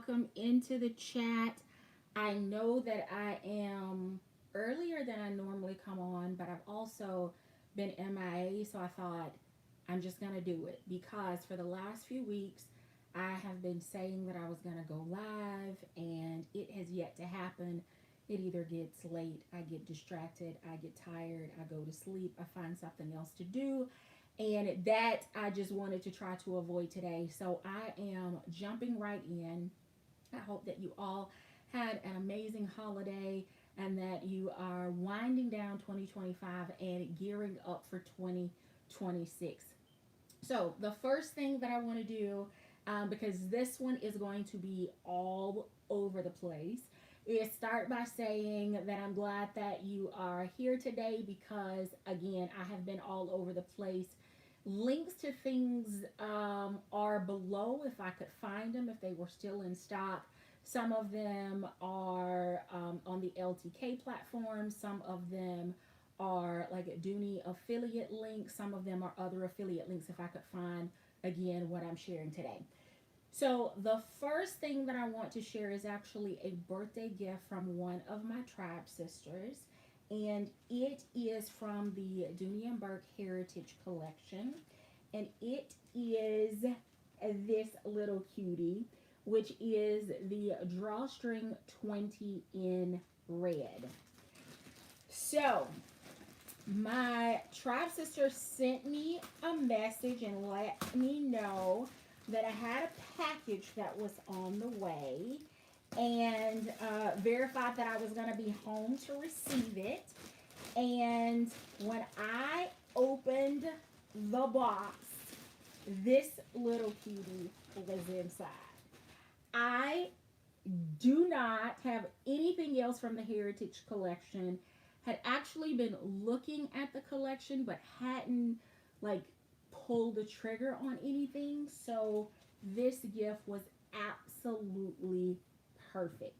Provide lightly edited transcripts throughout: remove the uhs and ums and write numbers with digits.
welcome into the chat. I know that I am earlier than I normally come on, but I've also been MIA, so I thought I'm just going to do it because for the last few weeks, I have been saying that I was going to go live, and it has yet to happen. It either gets late, I get distracted, I get tired, I go to sleep, I find something else to do, and that I just wanted to try to avoid today. So I am jumping right in. I hope that you all had an amazing holiday and that you are winding down 2025 and gearing up for 2026. So, the first thing that I want to do, because this one is going to be all over the place, is start by saying that I'm glad that you are here today because, again, I have been all over the place. Links to things are below if I could find them, if they were still in stock. Some of them are on the LTK platform, some of them are like a Dooney affiliate links, some of them are other affiliate links if I could find again what I'm sharing today. So, the first thing that I want to share is actually a birthday gift from one of my tribe sisters, and it is from the Dooney and Bourke Heritage Collection, and it is this little cutie, which is the Drawstring 20 in red. So, my tribe sister sent me a message and let me know that I had a package that was on the way and verified that I was going to be home to receive it. And when I opened the box, this little cutie was inside. I do not have anything else from the Heritage Collection. Had actually been looking at the collection, but hadn't like pulled the trigger on anything. So this gift was absolutely perfect.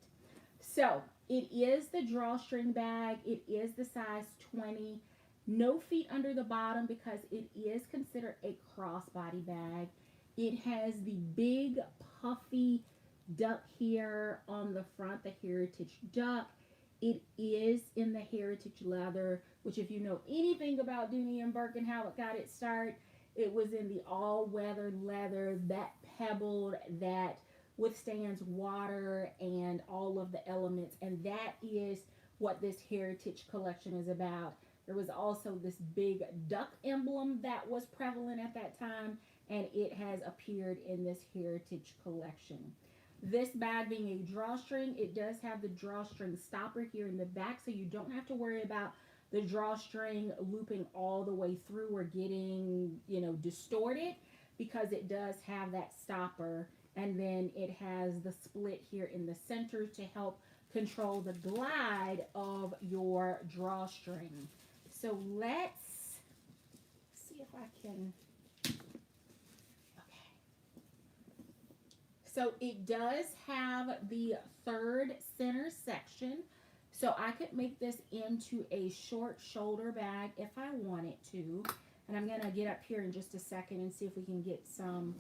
So it is the drawstring bag. It is the size 20. No feet under the bottom because it is considered a crossbody bag. It has the big puffy duck here on the front, the heritage duck. It is in the heritage leather, which if you know anything about Dooney and Bourke and how it got its start, it was in the all-weather leather, that pebbled, that withstands water and all of the elements. And that is what this heritage collection is about. There was also this big duck emblem that was prevalent at that time, and it has appeared in this heritage collection. This bag being a drawstring, it does have the drawstring stopper here in the back, so you don't have to worry about the drawstring looping all the way through or getting, distorted because it does have that stopper. And then it has the split here in the center to help control the glide of your drawstring. So let's see if I can. So it does have the third center section. So I could make this into a short shoulder bag if I wanted to. And I'm going to get up here in just a second and see if we can get some,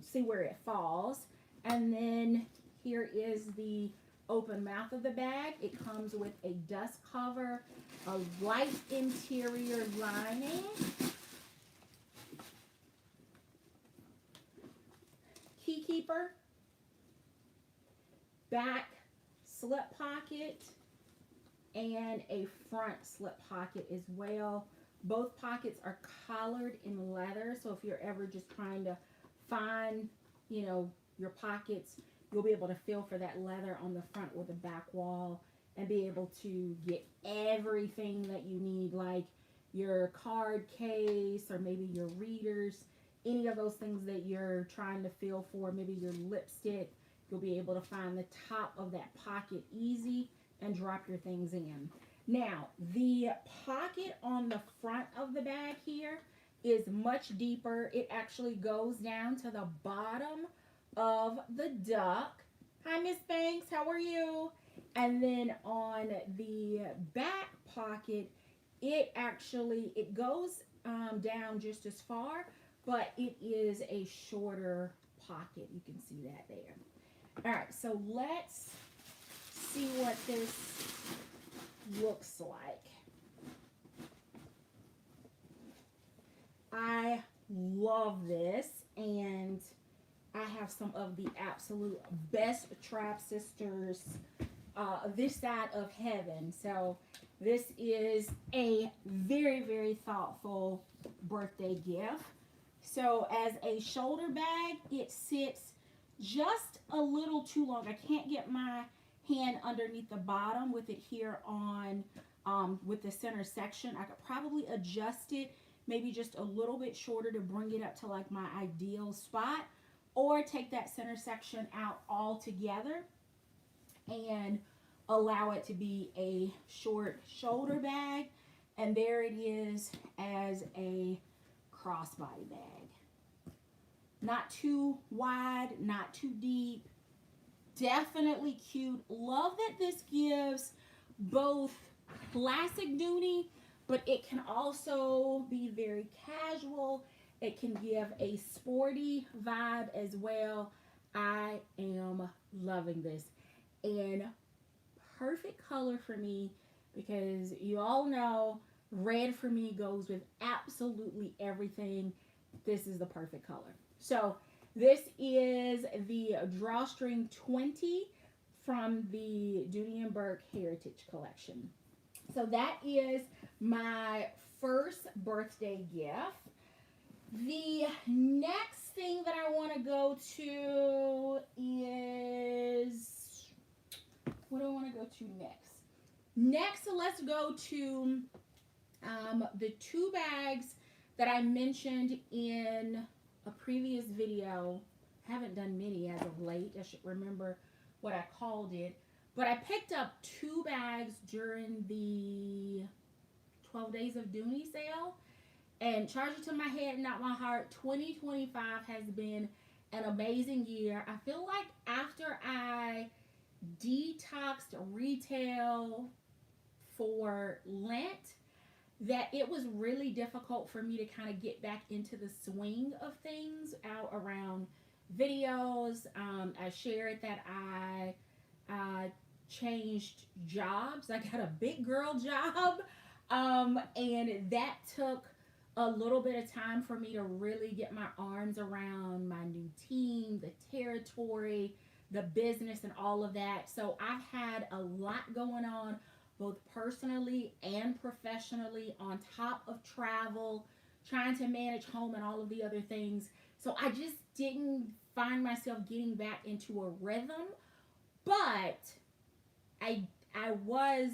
see where it falls. And then here is the open mouth of the bag. It comes with a dust cover, a light interior lining, key keeper, back slip pocket, and a front slip pocket as well. Both pockets are collared in leather, so if you're ever just trying to find, your pockets, you'll be able to feel for that leather on the front or the back wall and be able to get everything that you need, like your card case or maybe your readers, any of those things that you're trying to feel for, maybe your lipstick. You'll be able to find the top of that pocket easy and drop your things in. Now, the pocket on the front of the bag here is much deeper. It actually goes down to the bottom of the duck. Hi, Miss Banks. How are you? And then on the back pocket, it goes down just as far, but it is a shorter pocket. You can see that there. All right, so let's see what this looks like. I love this, and I have some of the absolute best Trap Sisters this side of heaven. So this is a very, very thoughtful birthday gift. So as a shoulder bag, it sits just a little too long. I can't get my hand underneath the bottom with it here on with the center section. I could probably adjust it maybe just a little bit shorter to bring it up to like my ideal spot, or take that center section out altogether and allow it to be a short shoulder bag. And there it is as a crossbody bag. Not too wide, not too deep. Definitely cute. Love that this gives both classic Dooney, but it can also be very casual. It can give a sporty vibe as well. I am loving this. And perfect color for me, because you all know red for me goes with absolutely everything. This is the perfect color. So this is the Drawstring 20 from the Dooney and Bourke Heritage Collection. So that is my first birthday gift. The next thing that I want to go to is, what do I want to go to next? Next, let's go to the two bags that I mentioned in a previous video. I haven't done many as of late. I should remember what I called it. But I picked up two bags during the 12 Days of Dooney sale. And charge it to my head, not my heart, 2025 has been an amazing year. I feel like after I detoxed retail for Lent, that it was really difficult for me to kind of get back into the swing of things out around videos. I shared that I changed jobs. I got a big girl job, and that took a little bit of time for me to really get my arms around my new team, the territory, the business, and all of that. So I've had a lot going on, both personally and professionally, on top of travel, trying to manage home and all of the other things. So I just didn't find myself getting back into a rhythm, but I was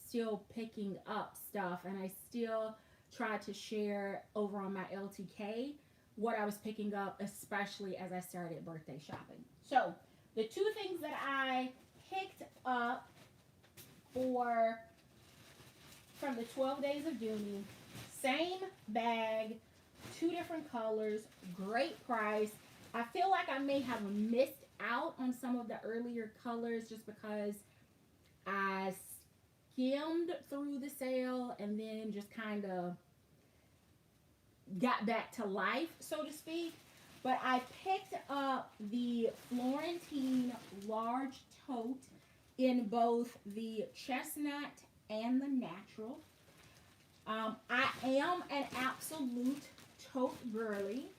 still picking up stuff, and I still tried to share over on my LTK what I was picking up, especially as I started birthday shopping. So the two things that I picked up from the 12 Days of Dooney, same bag, two different colors, great price. I feel like I may have missed out on some of the earlier colors just because I skimmed through the sale and then just kind of got back to life, so to speak. But I picked up the Florentine large tote in both the chestnut and the natural. I am an absolute tote girly.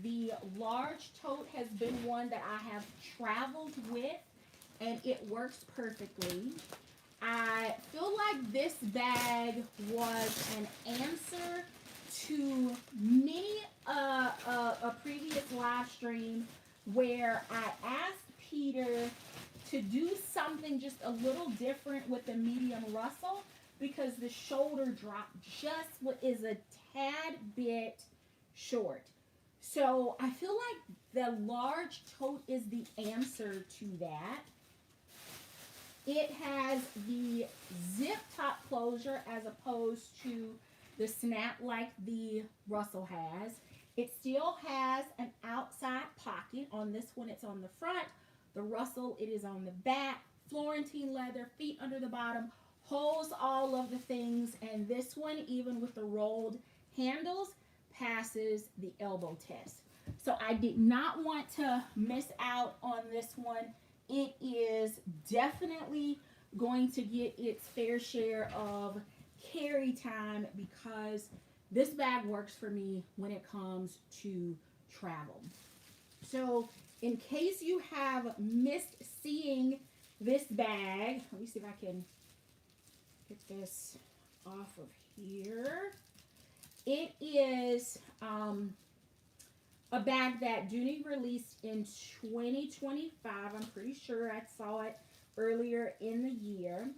The large tote has been one that I have traveled with, and it works perfectly. I feel like this bag was an answer to many a previous live stream where I asked Peter to do something just a little different with the medium rustle, because the shoulder drop just is a tad bit short. So I feel like the large tote is the answer to that. It has the zip top closure as opposed to the snap like the Russell has. It still has an outside pocket. On this one, it's on the front. The Russell, it is on the back. Florentine leather, feet under the bottom, holds all of the things. And this one, even with the rolled handles, passes the elbow test. So I did not want to miss out on this one. It is definitely going to get its fair share of carry time because this bag works for me when it comes to travel. So, in case you have missed seeing this bag, let me see if I can get this off of here. It is a bag that Dooney released in 2025. I'm pretty sure I saw it earlier in the year.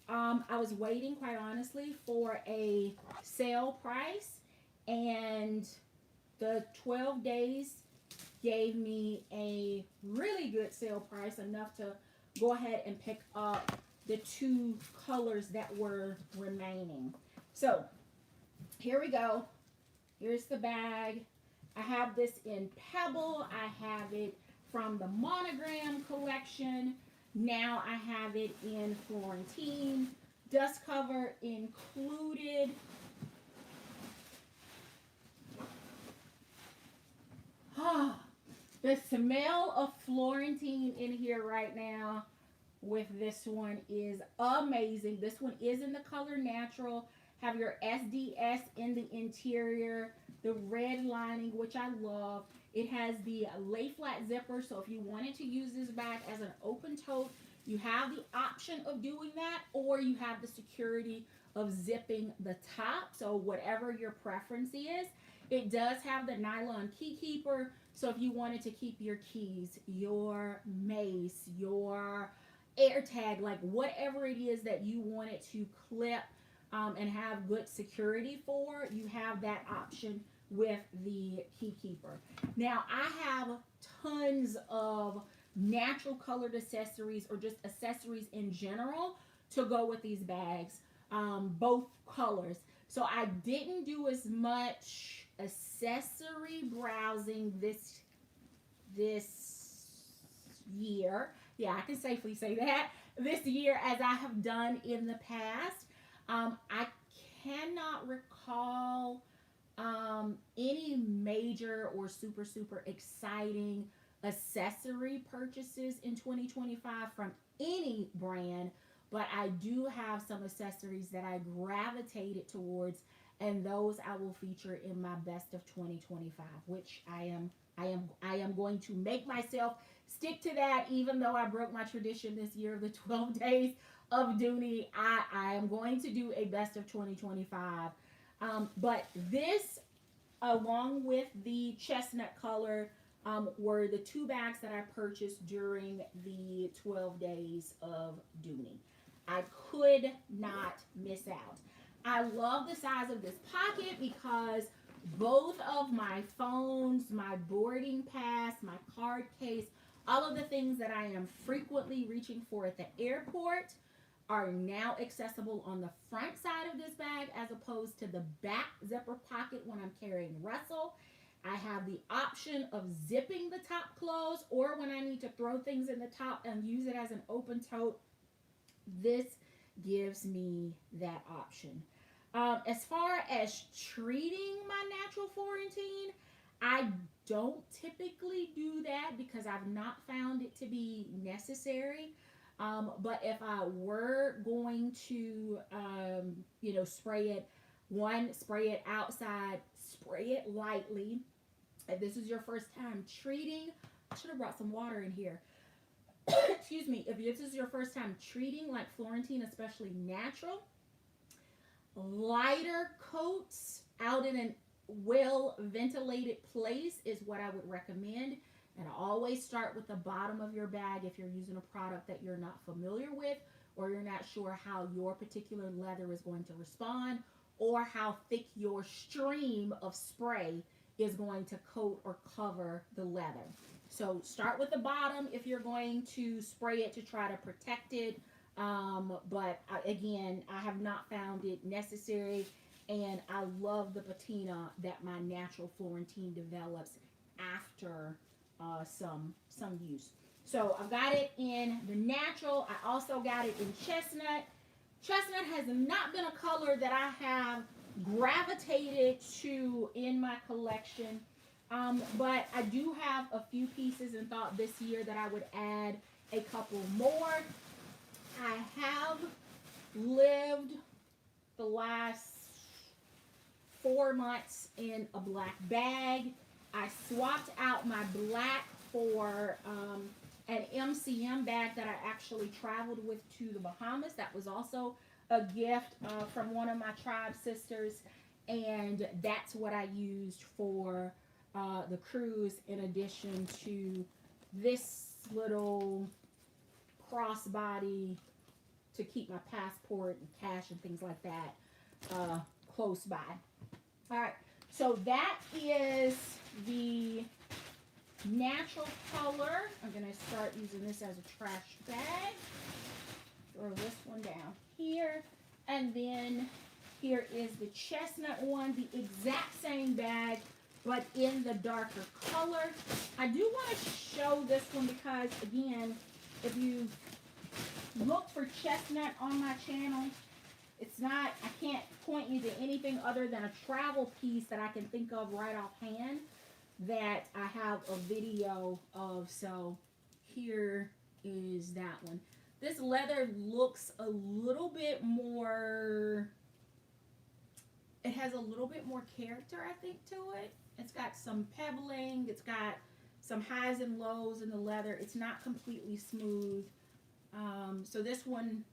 I was waiting, quite honestly, for a sale price, and the 12 days gave me a really good sale price, enough to go ahead and pick up the two colors that were remaining. So here we go. Here's the bag. I have this in Pebble. I have it from the Monogram collection. Now I have it in Florentine. Dust cover included. The smell of Florentine in here right now with this one is amazing. This one is in the color natural. Have your SDS in the interior. The red lining, which I love. It has the lay flat zipper, so if you wanted to use this bag as an open tote, you have the option of doing that, or you have the security of zipping the top, so whatever your preference is. It does have the nylon key keeper, so if you wanted to keep your keys, your mace, your AirTag, like whatever it is that you wanted to clip and have good security for, you have that option with the key keeper. Now, I have tons of natural colored accessories, or just accessories in general, to go with these bags, both colors. So I didn't do as much accessory browsing this year. Yeah, I can safely say that. This year, as I have done in the past. I cannot recall any major or super exciting accessory purchases in 2025 from any brand, but I do have some accessories that I gravitated towards, and those I will feature in my best of 2025, which I am going to make myself stick to that, even though I broke my tradition this year of the 12 days of Dooney. I am going to do a best of 2025. But this, along with the chestnut color, were the two bags that I purchased during the 12 days of Dooney. I could not miss out. I love the size of this pocket because both of my phones, my boarding pass, my card case, all of the things that I am frequently reaching for at the airport are now accessible on the front side of this bag, as opposed to the back zipper pocket when I'm carrying Russell. I have the option of zipping the top closed, or when I need to throw things in the top and use it as an open tote, this gives me that option. As far as treating my natural Florentine, I don't typically do that because I've not found it to be necessary. But if I were going to, spray it, spray it outside, spray it lightly. If this is your first time treating, I should have brought some water in here. Excuse me. If this is your first time treating like Florentine, especially natural, lighter coats out in a well ventilated place is what I would recommend. And always start with the bottom of your bag if you're using a product that you're not familiar with, or you're not sure how your particular leather is going to respond, or how thick your stream of spray is going to coat or cover the leather. So start with the bottom if you're going to spray it to try to protect it. But again, I have not found it necessary, and I love the patina that my natural Florentine develops after some use. So I've got it in the natural. I also got it in chestnut. Chestnut has not been a color that I have gravitated to in my collection. But I do have a few pieces and thought this year that I would add a couple more. I have lived the last 4 months in a black bag. I swapped out my black for an MCM bag that I actually traveled with to the Bahamas. That was also a gift from one of my tribe sisters, and that's what I used for the cruise, in addition to this little crossbody to keep my passport and cash and things like that close by. All right, so that is the natural color. I'm going to start using this as a trash bag. Throw this one down here. And then here is the chestnut one, the exact same bag, but in the darker color. I do want to show this one because, again, if you look for chestnut on my channel, it's not, I can't point you to anything other than a travel piece that I can think of right offhand that I have a video of. So here is that one. This leather looks a little bit more, it has a little bit more character, I think, to it. It's got some pebbling. It's got some highs and lows in the leather. It's not completely smooth. So this one,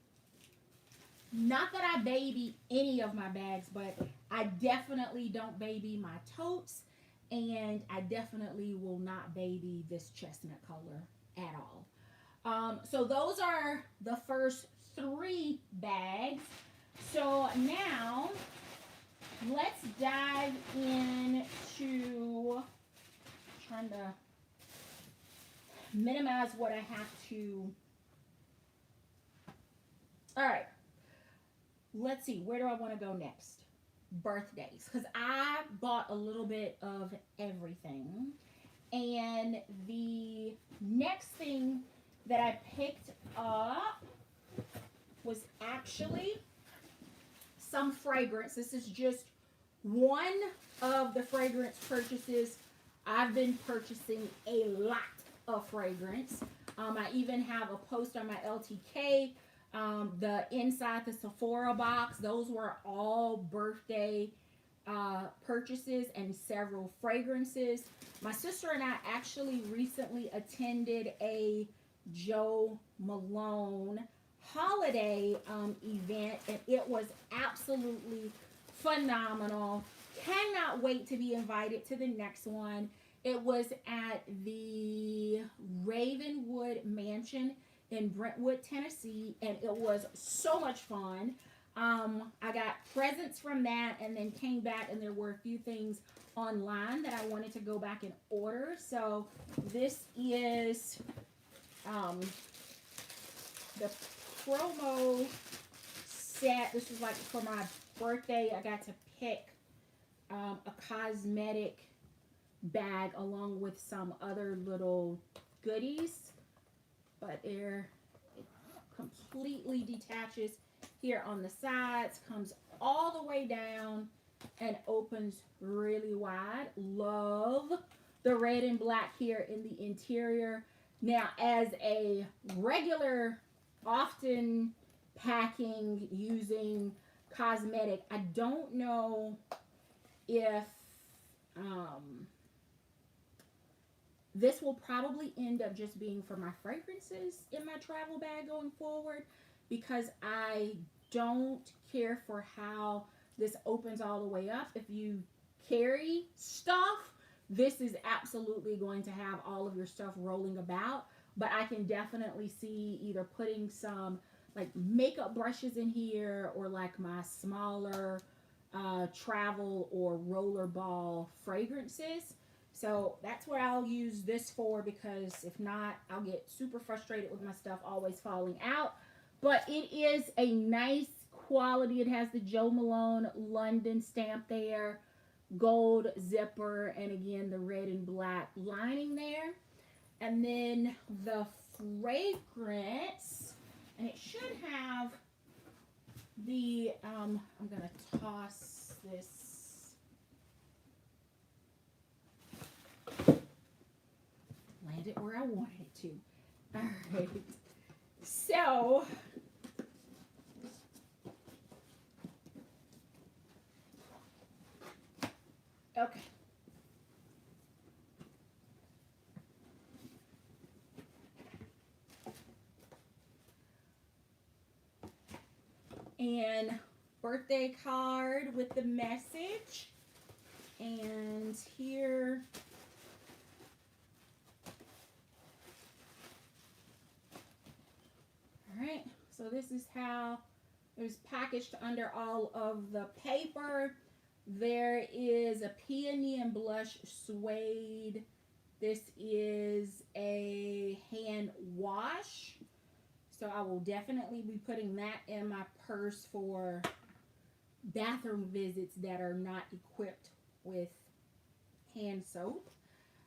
not that I baby any of my bags, but I definitely don't baby my totes, and I definitely will not baby this chestnut color at all. So those are the first 3 bags. So now let's dive into trying to minimize what I have to. All right. Let's see, where do I want to go next? Birthdays, because I bought a little bit of everything. And the next thing that I picked up was actually some fragrance. This is just one of the fragrance purchases. I've been purchasing a lot of fragrance. I even have a post on my LTK. The inside the Sephora box, those were all birthday purchases and several fragrances. My sister and I actually recently attended a Joe Malone holiday event, and it was absolutely phenomenal. Cannot wait to be invited to the next one. It was at the Ravenwood Mansion in Brentwood, Tennessee, and it was so much fun. I got presents from that, and then came back, and there were a few things online that I wanted to go back and order. So this is the promo set. This was like for my birthday. I got to pick a cosmetic bag along with some other little goodies. But it completely detaches here on the sides, comes all the way down, and opens really wide. Love the red and black here in the interior. Now, as a regular, often packing, using cosmetic, I don't know if this will probably end up just being for my fragrances in my travel bag going forward, because I don't care for how this opens all the way up. If you carry stuff, this is absolutely going to have all of your stuff rolling about. But I can definitely see either putting some like makeup brushes in here, or like my smaller travel or rollerball fragrances. So that's what I'll use this for, because if not, I'll get super frustrated with my stuff always falling out. But it is a nice quality. It has the Joe Malone London stamp there, gold zipper, and again, the red and black lining there. And then the fragrance, and it should have the, I'm going to toss this. Landed where I wanted it to. All right. So, okay. And birthday card with the message. And here, all right, so this is how it was packaged under all of the paper. There is a peony and blush suede. This is a hand wash. So I will definitely be putting that in my purse for bathroom visits that are not equipped with hand soap.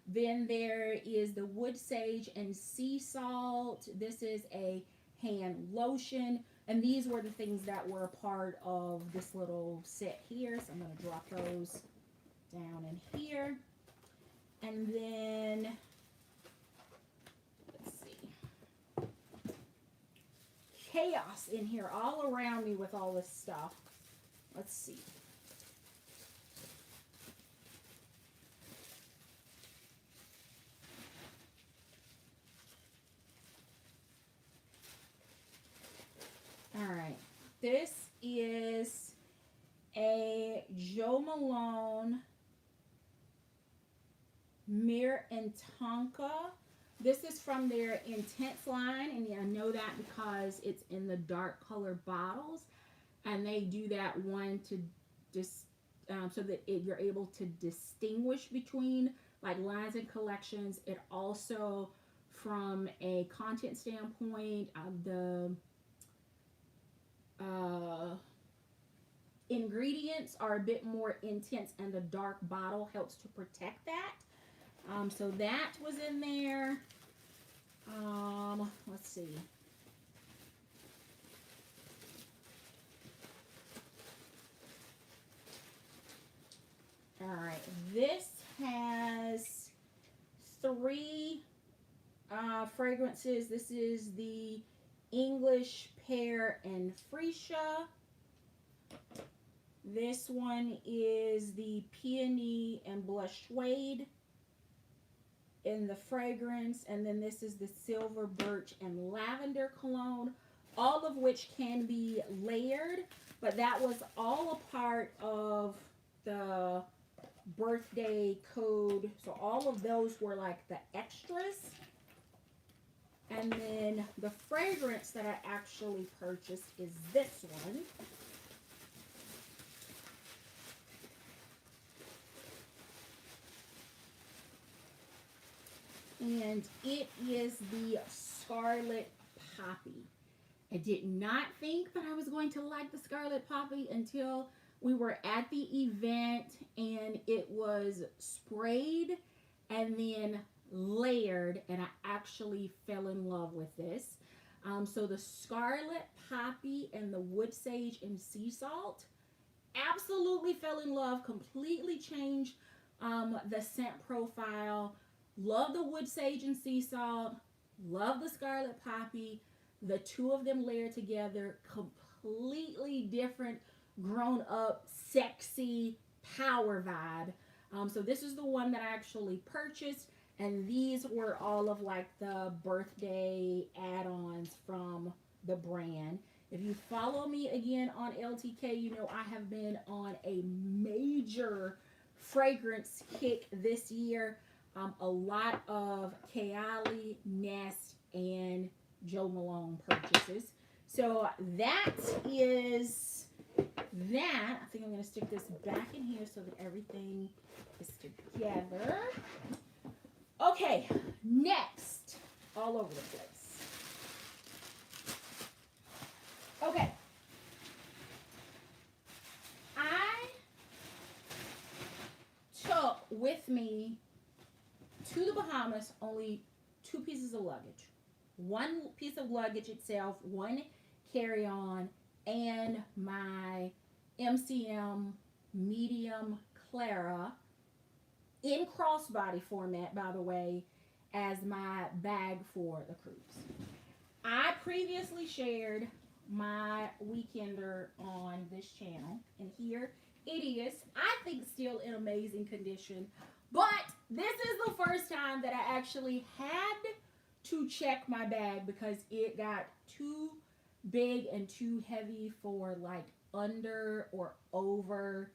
Then there is the wood sage and sea salt. This is a hand lotion. And these were the things that were a part of this little set here. So I'm going to drop those down in here. And then, let's see. Chaos in here all around me with all this stuff. Let's see. All right. This is a Joe Malone Mirror and Tonka. This is from their Intense line, and I know that because it's in the dark color bottles, and they do that one to just so that you're able to distinguish between like lines and collections. It also, from a content standpoint, the ingredients are a bit more intense, and the dark bottle helps to protect that. So that was in there. Let's see. All right, this has 3 fragrances. This is the English Pear and Freesia. This one is the Peony and Blush Suede in the fragrance, and then this is the Silver Birch and Lavender cologne, all of which can be layered, but that was all a part of the birthday code, so all of those were like the extras. And then the fragrance that I actually purchased is this one. And it is the Scarlet Poppy. I did not think that I was going to like the Scarlet Poppy until we were at the event, and it was sprayed and then layered, and I actually fell in love with this. So the Scarlet Poppy and the Wood Sage and Sea Salt, absolutely fell in love, completely changed the scent profile. Love the Wood Sage and Sea Salt, love the Scarlet Poppy. The two of them layered together, completely different, grown up, sexy, power vibe. So this is the one that I actually purchased, and these were all of like the birthday add-ons from the brand. If you follow me again on LTK, you know I have been on a major fragrance kick this year. A lot of Kayali, Nest, and Joe Malone purchases. So that is that. I think I'm going to stick this back in here so that everything is together. Okay, next, all over the place. Okay. I took with me to the Bahamas only 2 pieces of luggage. 1 piece of luggage itself, 1 carry-on, and my MCM medium Clara in crossbody format, by the way, as my bag for the cruise. I previously shared my weekender on this channel, and here it is. I think still in amazing condition, but this is the first time that I actually had to check my bag because it got too big and too heavy for like under or over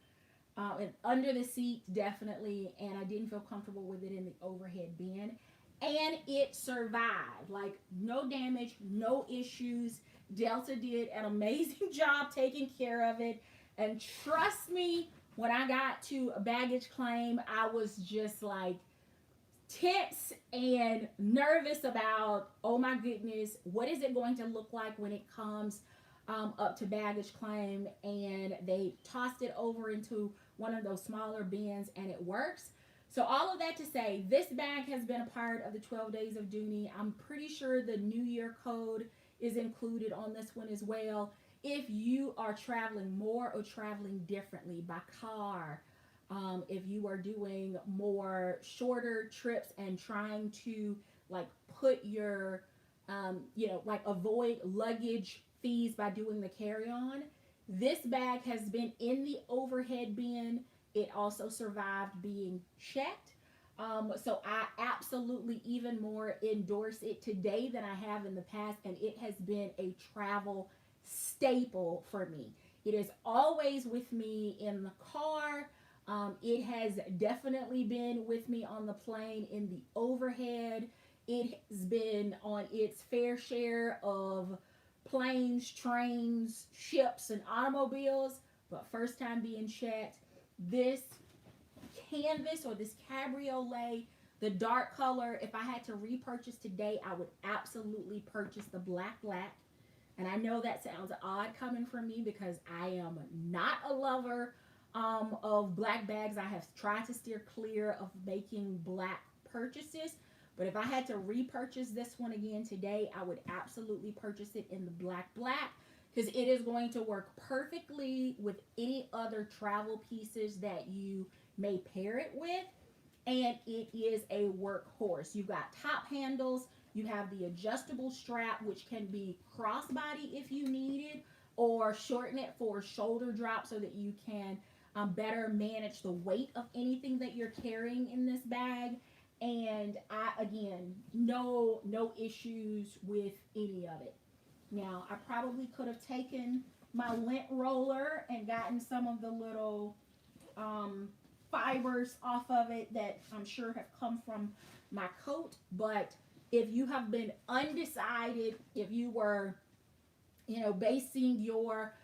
and under the seat definitely, and I didn't feel comfortable with it in the overhead bin, and it survived. Like no damage, no issues. Delta did an amazing job taking care of it, and trust me, when I got to a baggage claim, I was just like tense and nervous about, oh my goodness, what is it going to look like when it comes up to baggage claim? And they tossed it over into one of those smaller bins, and it works. So all of that to say, this bag has been a part of the 12 days of Dooney. I'm pretty sure the New Year code is included on this one as well. If you are traveling more or traveling differently by car, if you are doing more shorter trips and trying to like put your, like avoid luggage fees by doing the carry-on, this bag has been in the overhead bin. It also survived being checked. So I absolutely even more endorse it today than I have in the past, and it has been a travel staple for me. It is always with me in the car. It has definitely been with me on the plane in the overhead. It has been on its fair share of planes, trains, ships, and automobiles, but first time being checked. This canvas or this cabriolet, the dark color, if I had to repurchase today, I would absolutely purchase the black. And I know that sounds odd coming from me because I am not a lover of black bags. I have tried to steer clear of making black purchases. But if I had to repurchase this one again today, I would absolutely purchase it in the black because it is going to work perfectly with any other travel pieces that you may pair it with. And it is a workhorse. You've got top handles. You have the adjustable strap, which can be crossbody if you need it, or shorten it for shoulder drop so that you can better manage the weight of anything that you're carrying in this bag. And again, no issues with any of it. Now, I probably could have taken my lint roller and gotten some of the little fibers off of it that I'm sure have come from my coat. But if you have been undecided, if you were, basing your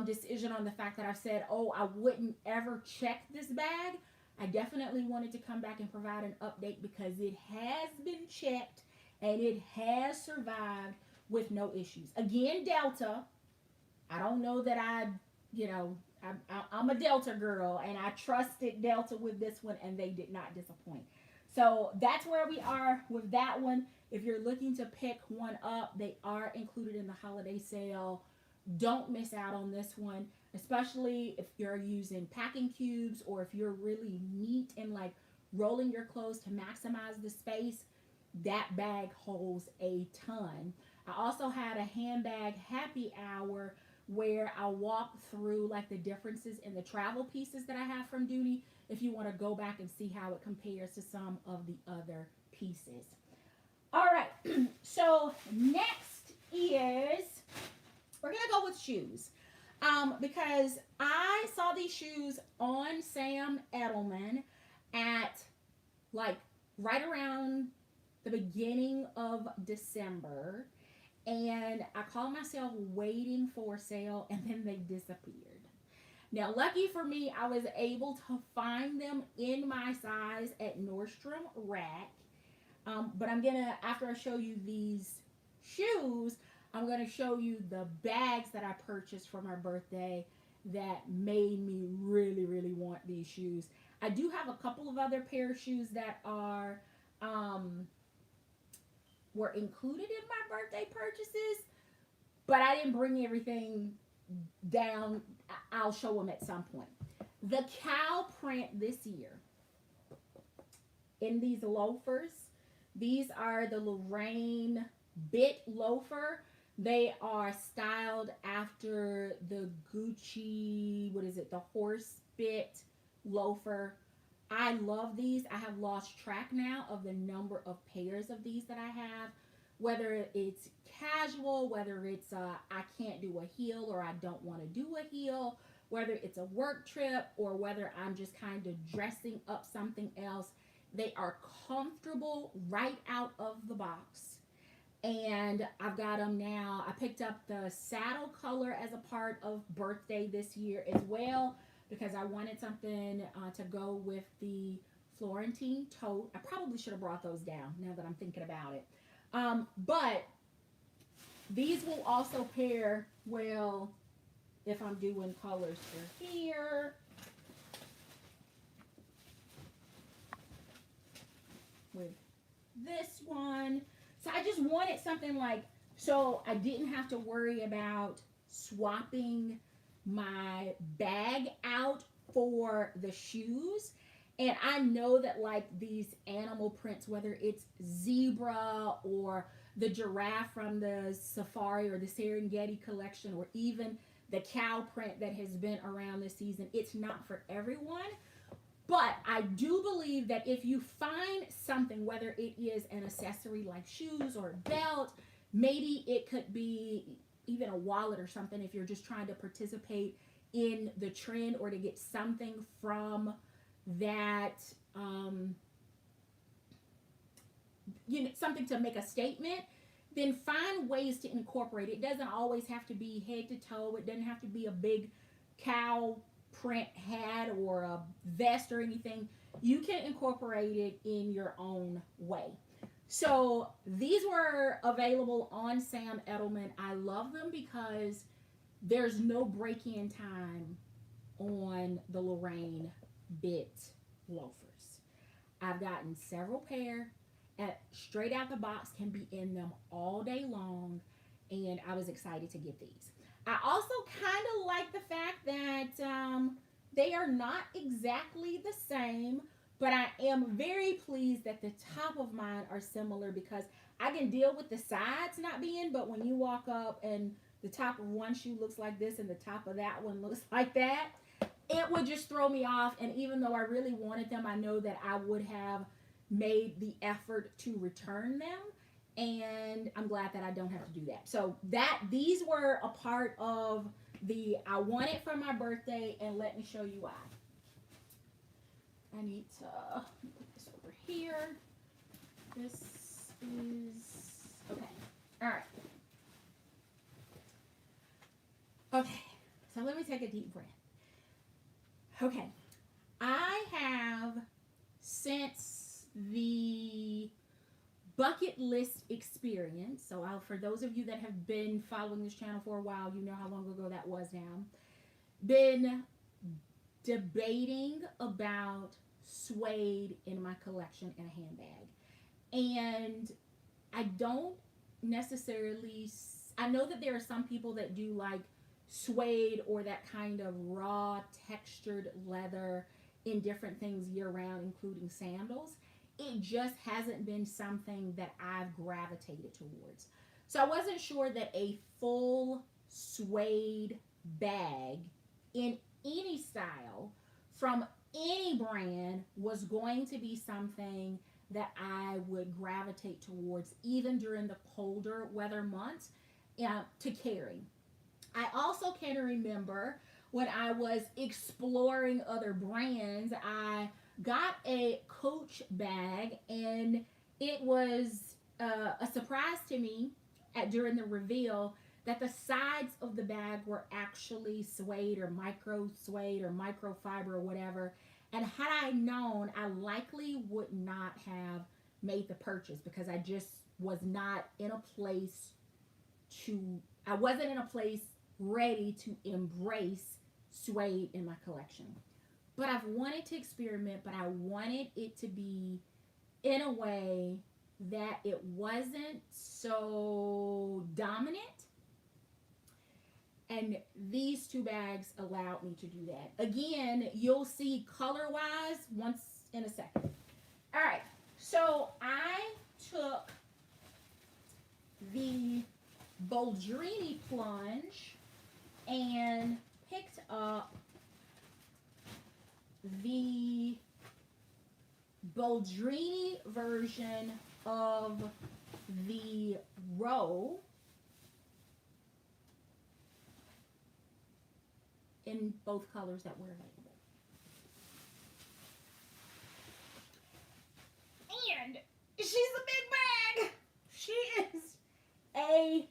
decision on the fact that I've said, oh, I wouldn't ever check this bag, I definitely wanted to come back and provide an update because it has been checked and it has survived with no issues. Again, Delta, I don't know that I'm a Delta girl, and I trusted Delta with this one, and they did not disappoint. So that's where we are with that one. If you're looking to pick one up, they are included in the holiday sale. Don't miss out on this one, especially if you're using packing cubes or if you're really neat and like rolling your clothes to maximize the space. That bag holds a ton. I also had a handbag happy hour where I walk through like the differences in the travel pieces that I have from Dooney if you want to go back and see how it compares to some of the other pieces. All right, so next is, we're going to go with shoes. Because I saw these shoes on Sam Edelman at like right around the beginning of December. And I called myself waiting for a sale, and then they disappeared. Now, lucky for me, I was able to find them in my size at Nordstrom Rack. But I'm going to, after I show you these shoes, I'm going to show you the bags that I purchased for my birthday that made me really, really want these shoes. I do have a couple of other pair of shoes that are were included in my birthday purchases, but I didn't bring everything down. I'll show them at some point. The cow print this year in these loafers. These are the Lorraine Bit loafer. They are styled after the Gucci, what is it, the horse bit loafer. I love these. I have lost track now of the number of pairs of these that I have. Whether it's casual, whether it's I can't do a heel or I don't want to do a heel, whether it's a work trip or whether I'm just kind of dressing up something else, they are comfortable right out of the box. And I've got them now. I picked up the saddle color as a part of birthday this year as well because I wanted something to go with the Florentine tote. I probably should have brought those down now that I'm thinking about it. But these will also pair well if I'm doing colors for here. With this one. So I just wanted something like, so I didn't have to worry about swapping my bag out for the shoes. And I know that like these animal prints, whether it's zebra or the giraffe from the safari or the Serengeti collection, or even the cow print that has been around this season, it's not for everyone. But I do believe that if you find something, whether it is an accessory like shoes or a belt, maybe it could be even a wallet or something if you're just trying to participate in the trend or to get something from that, something to make a statement, then find ways to incorporate it. It doesn't always have to be head to toe. It doesn't have to be a big cow print hat or a vest or anything. You can incorporate it in your own way. So these were available on Sam Edelman. I love them because there's no break-in time on the Lorraine Bit loafers. I've gotten several pair at straight out the box, can be in them all day long, and I was excited to get these. I also kind of like the fact that they are not exactly the same, but I am very pleased that the top of mine are similar because I can deal with the sides not being, but when you walk up and the top of one shoe looks like this and the top of that one looks like that, it would just throw me off. And even though I really wanted them, I know that I would have made the effort to return them. And I'm glad that I don't have to do that. So these were a part of the I want it for my birthday, and let me show you why. I need to put this over here. This is okay. All right. Okay. So let me take a deep breath. Okay. I have, since the bucket list experience, so for those of you that have been following this channel for a while, you know how long ago that was now, been debating about suede in my collection in a handbag. And I don't necessarily, I know that there are some people that do like suede or that kind of raw textured leather in different things year round, including sandals. It just hasn't been something that I've gravitated towards. So I wasn't sure that a full suede bag in any style from any brand was going to be something that I would gravitate towards even during the colder weather months to carry. I also can remember when I was exploring other brands, I got a Coach bag, and it was a surprise to me during the reveal that the sides of the bag were actually suede or micro microfiber or whatever. And had I known, I likely would not have made the purchase because I just was not in a place I wasn't in a place ready to embrace suede in my collection. But I've wanted to experiment, but I wanted it to be in a way that it wasn't so dominant. And these two bags allowed me to do that. Again, you'll see color-wise once in a second. All right, So I took the Boldrini plunge and picked up the Boldrini version of the row in both colors that were available. And she's a big bag. She is a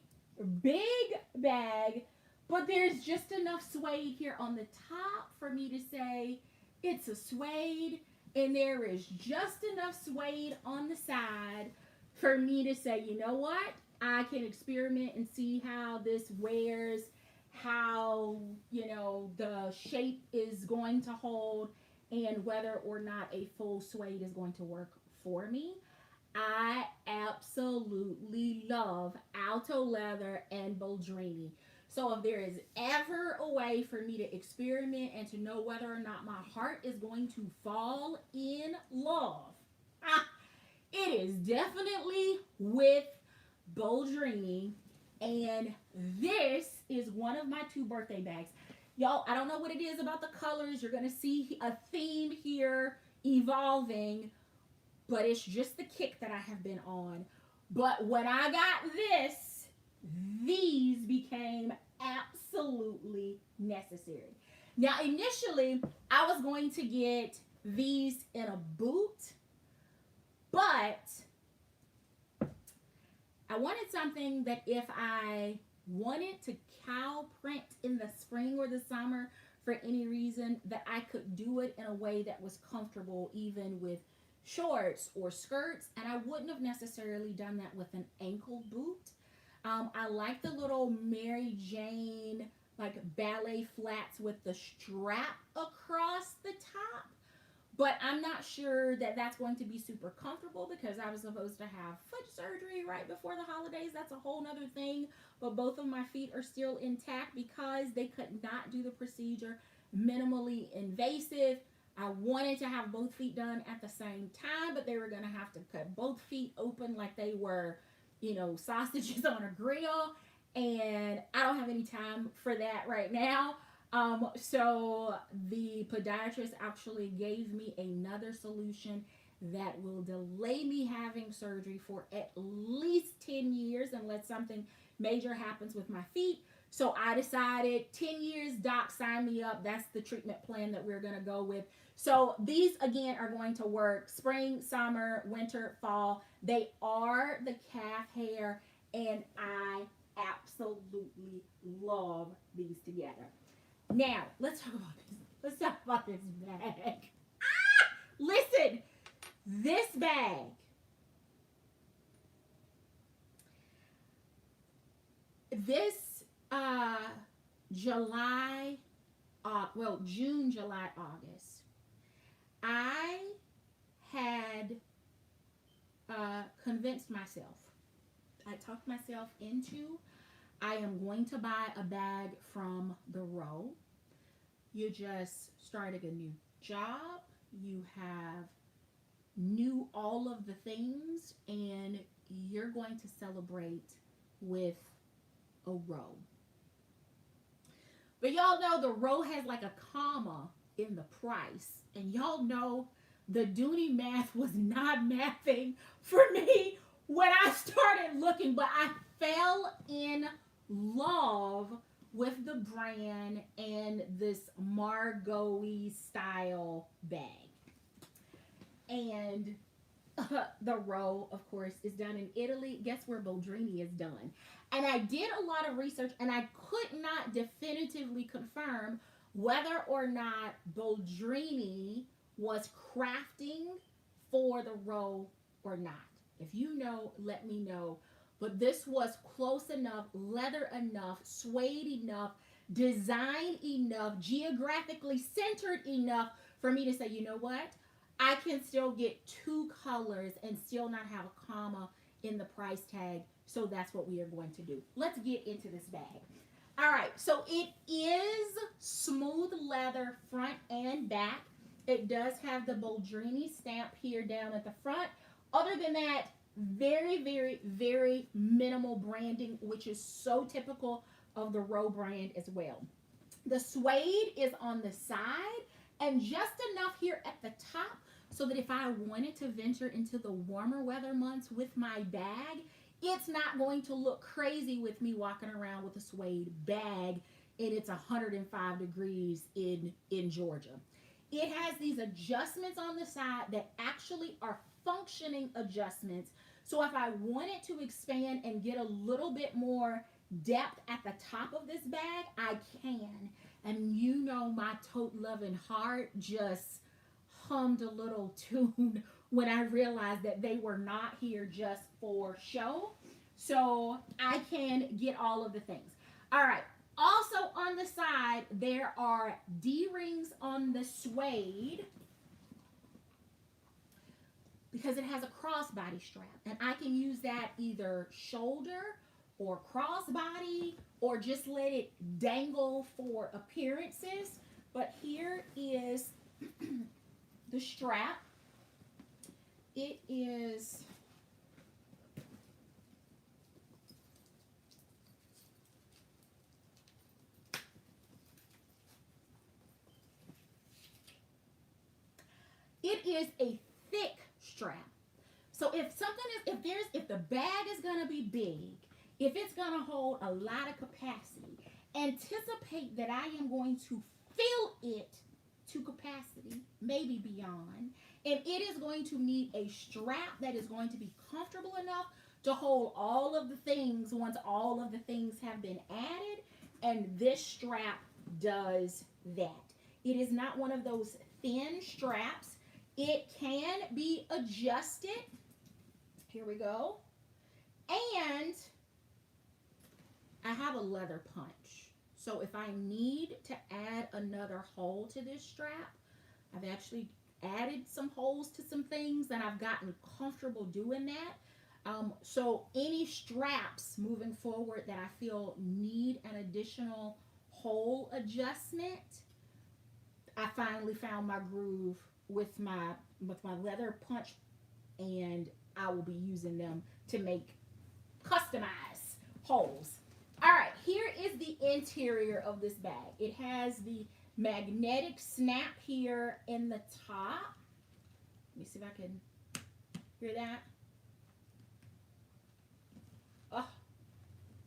big bag, but there's just enough suede here on the top for me to say it's a suede, and there is just enough suede on the side for me to say, you know what? I can experiment and see how this wears, how, you know, the shape is going to hold, and whether or not a full suede is going to work for me. I absolutely love Alto Leather and Boldrini. So if there is ever a way for me to experiment and to know whether or not my heart is going to fall in love, it is definitely with Boldrini. And this is one of my 2 birthday bags. Y'all, I don't know what it is about the colors. You're going to see a theme here evolving, but it's just the kick that I have been on. But when I got this, these became absolutely necessary. Now, initially, I was going to get these in a boot, but I wanted something that if I wanted to cow print in the spring or the summer for any reason, that I could do it in a way that was comfortable even with shorts or skirts, and I wouldn't have necessarily done that with an ankle boot. I like the little Mary Jane like ballet flats with the strap across the top, but I'm not sure that that's going to be super comfortable because I was supposed to have foot surgery right before the holidays. That's a whole nother thing, but both of my feet are still intact because they could not do the procedure minimally invasive. I wanted to have both feet done at the same time, but they were going to have to cut both feet open like they were, you know, sausages on a grill. And I don't have any time for that right now. So the podiatrist actually gave me another solution that will delay me having surgery for at least 10 years unless something major happens with my feet. So I decided 10 years, doc, sign me up. That's the treatment plan that we're going to go with. So these, again, are going to work spring, summer, winter, fall. They are the calf hair, and I absolutely love these together. Now, let's talk about this. Let's talk about this bag. Listen, this bag. This June, July, August, I had convinced myself. I talked myself into, I am going to buy a bag from the row. You just started a new job. You have knew all of the things, and you're going to celebrate with a row. But y'all know the row has like a comma in the price, and y'all know the Dooney math was not mathing for me when I started looking, but I fell in love with the brand and this Margot-y style bag. And the row, of course, is done in Italy. Guess where Boldrini is done? And I did a lot of research, and I could not definitively confirm whether or not Boldrini was crafting for the row or not. If you know, let me know. But this was close enough, leather enough, suede enough, design enough, geographically centered enough for me to say, you know what? I can still get 2 colors and still not have a comma in the price tag. So that's what we are going to do. Let's get into this bag. All right, so it is smooth leather front and back. It does have the Boldrini stamp here down at the front. Other than that, very, very, very minimal branding, which is so typical of the Row brand as well. The suede is on the side and just enough here at the top so that if I wanted to venture into the warmer weather months with my bag, it's not going to look crazy with me walking around with a suede bag and it's 105 degrees in Georgia. It has these adjustments on the side that actually are functioning adjustments. So if I wanted to expand and get a little bit more depth at the top of this bag, I can. And you know my tote loving heart just hummed a little tune when I realized that they were not here just for show. So I can get all of the things. All right. Also on the side, there are D-rings on the suede because it has a crossbody strap. And I can use that either shoulder or crossbody or just let it dangle for appearances. But here is the strap. It is a thick strap. So if the bag is going to be big, if it's going to hold a lot of capacity, anticipate that I am going to fill it to capacity, maybe beyond, and it is going to need a strap that is going to be comfortable enough to hold all of the things once all of the things have been added, and this strap does that. It is not one of those thin straps. It can be adjusted. Here we go. And I have a leather punch. So if I need to add another hole to this strap, I've actually added some holes to some things and I've gotten comfortable doing that. So any straps moving forward that I feel need an additional hole adjustment, I finally found my groove with my leather punch, and I will be using them to make customized holes. All right, here is the interior of this bag. It has the magnetic snap here in the top. Let me see if I can hear that. Oh,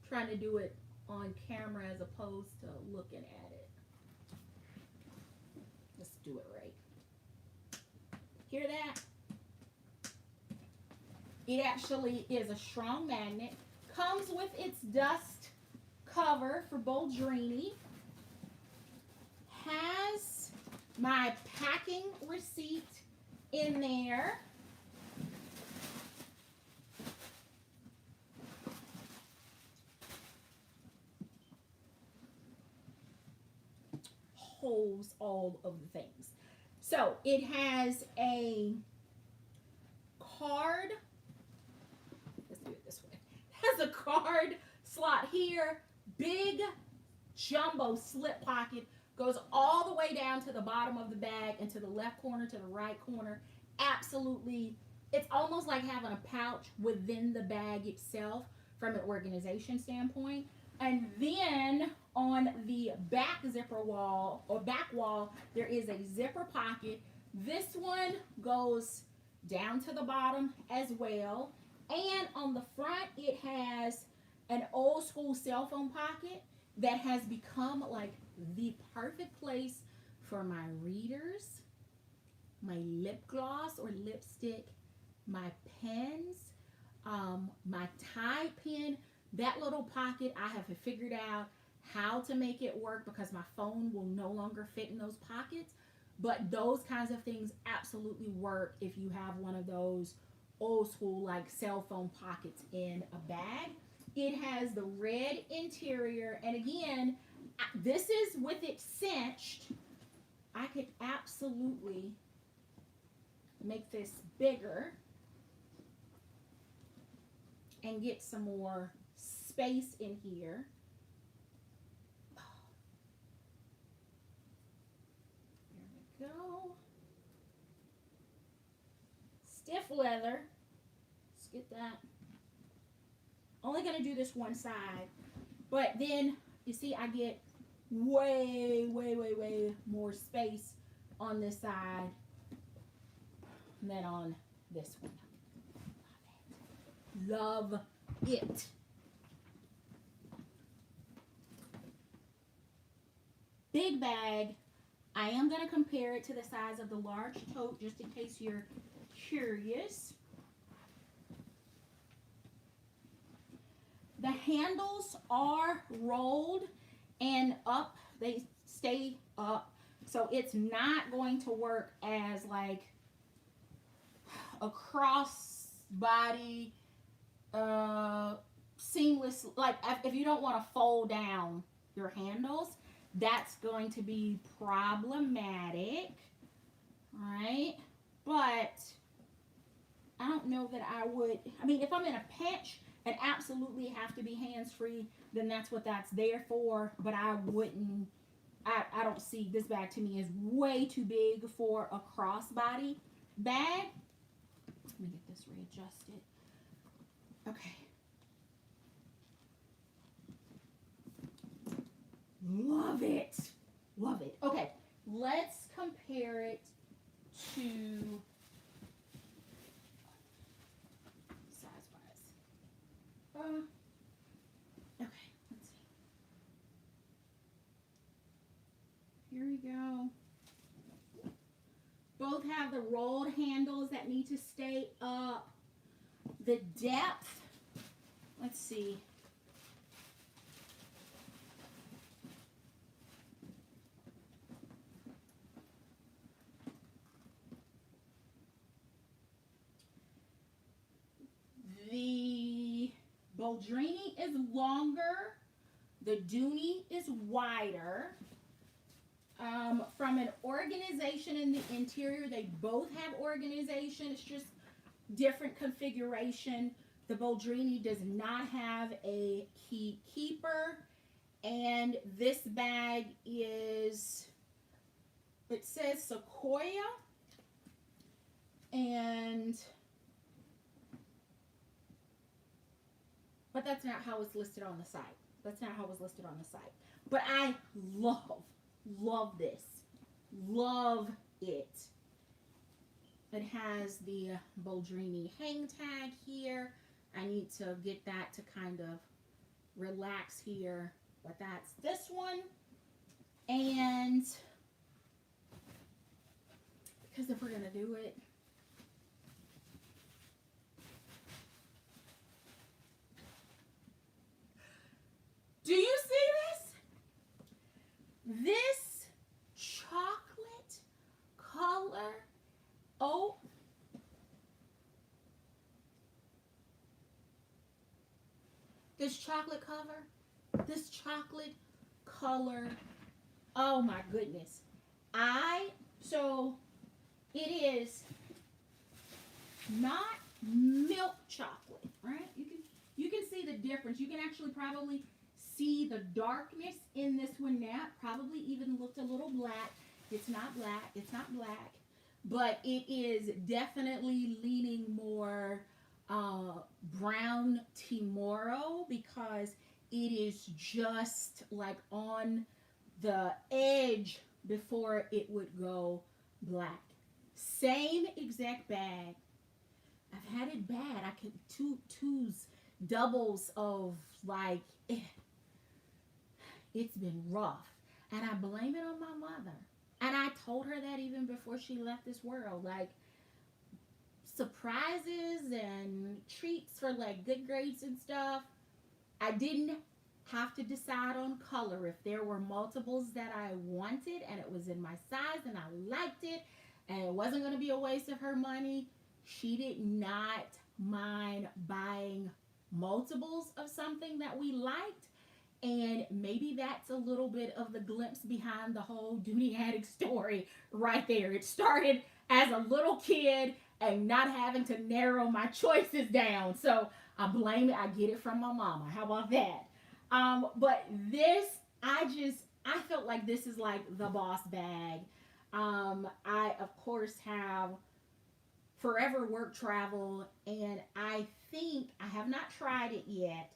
trying to do it on camera as opposed to looking at it. Let's do it right. Hear that? It actually is a strong magnet. Comes with its dust cover for Boldrini. Has my packing receipt in there. Holds all of the things. So it has a card. Let's do it this way. It has a card slot here. Big jumbo slip pocket. Goes all the way down to the bottom of the bag and to the left corner, to the right corner. Absolutely. It's almost like having a pouch within the bag itself from an organization standpoint. And then on the back zipper wall or back wall, there is a zipper pocket. This one goes down to the bottom as well. And on the front, it has an old school cell phone pocket that has become like the perfect place for my readers, my lip gloss or lipstick, my pens, my tie pin. That little pocket, I have figured out how to make it work because my phone will no longer fit in those pockets. But those kinds of things absolutely work if you have one of those old school like cell phone pockets in a bag. It has the red interior. And again, this is with it cinched. I could absolutely make this bigger and get some more space in here. There we go. Stiff leather. get that. Only gonna do this one side, but then you see I get way more space on this side than on this one. Love it. Big bag. I am going to compare it to the size of the large tote just in case you're curious. The handles are rolled and up. They stay up. So it's not going to work as like a cross body seamless, like if you don't want to fold down your handles, that's going to be problematic, right? But I don't know that I would. I mean, if I'm in a pinch and absolutely have to be hands-free, then that's what that's there for. But I wouldn't. I don't see this bag to me is way too big for a crossbody bag. Let me get this readjusted. Okay. Love it. Love it. Okay, let's compare it to size-wise. Okay, let's see. Here we go. Both have the rolled handles that need to stay up. The depth, let's see. The Boldrini is longer. The Dooney is wider. From an organization in the interior, they both have organization. It's just different configuration. The Boldrini does not have a key keeper. And this bag is, it says Sequoia. But that's not how it's listed on the site. That's not how it was listed on the site. But I love this. Love it. It has the Boldrini hang tag here. I need to get that to kind of relax here. But that's this one. And because if we're going to do it, do you see this? This chocolate color. Oh. This chocolate cover. This chocolate color. Oh my goodness. So it is not milk chocolate, right? You can see the difference. You can actually probably see the darkness in this one now. Probably even looked a little black. It's not black. It's not black. But it is definitely leaning more brown Timoro because it is just like on the edge before it would go black. Same exact bag. I've had it bad. I could twos, doubles of like, it's been rough. And I blame it on my mother. And I told her that even before she left this world. Like, surprises and treats for like good grades and stuff. I didn't have to decide on color. If there were multiples that I wanted and it was in my size and I liked it and it wasn't going to be a waste of her money, she did not mind buying multiples of something that we liked. And maybe that's a little bit of the glimpse behind the whole Dooney addict story right there. It started as a little kid and not having to narrow my choices down. So I blame it. I get it from my mama. How about that? But this, I felt like this is like the boss bag. I, of course, have forever work travel, and I think, I have not tried it yet,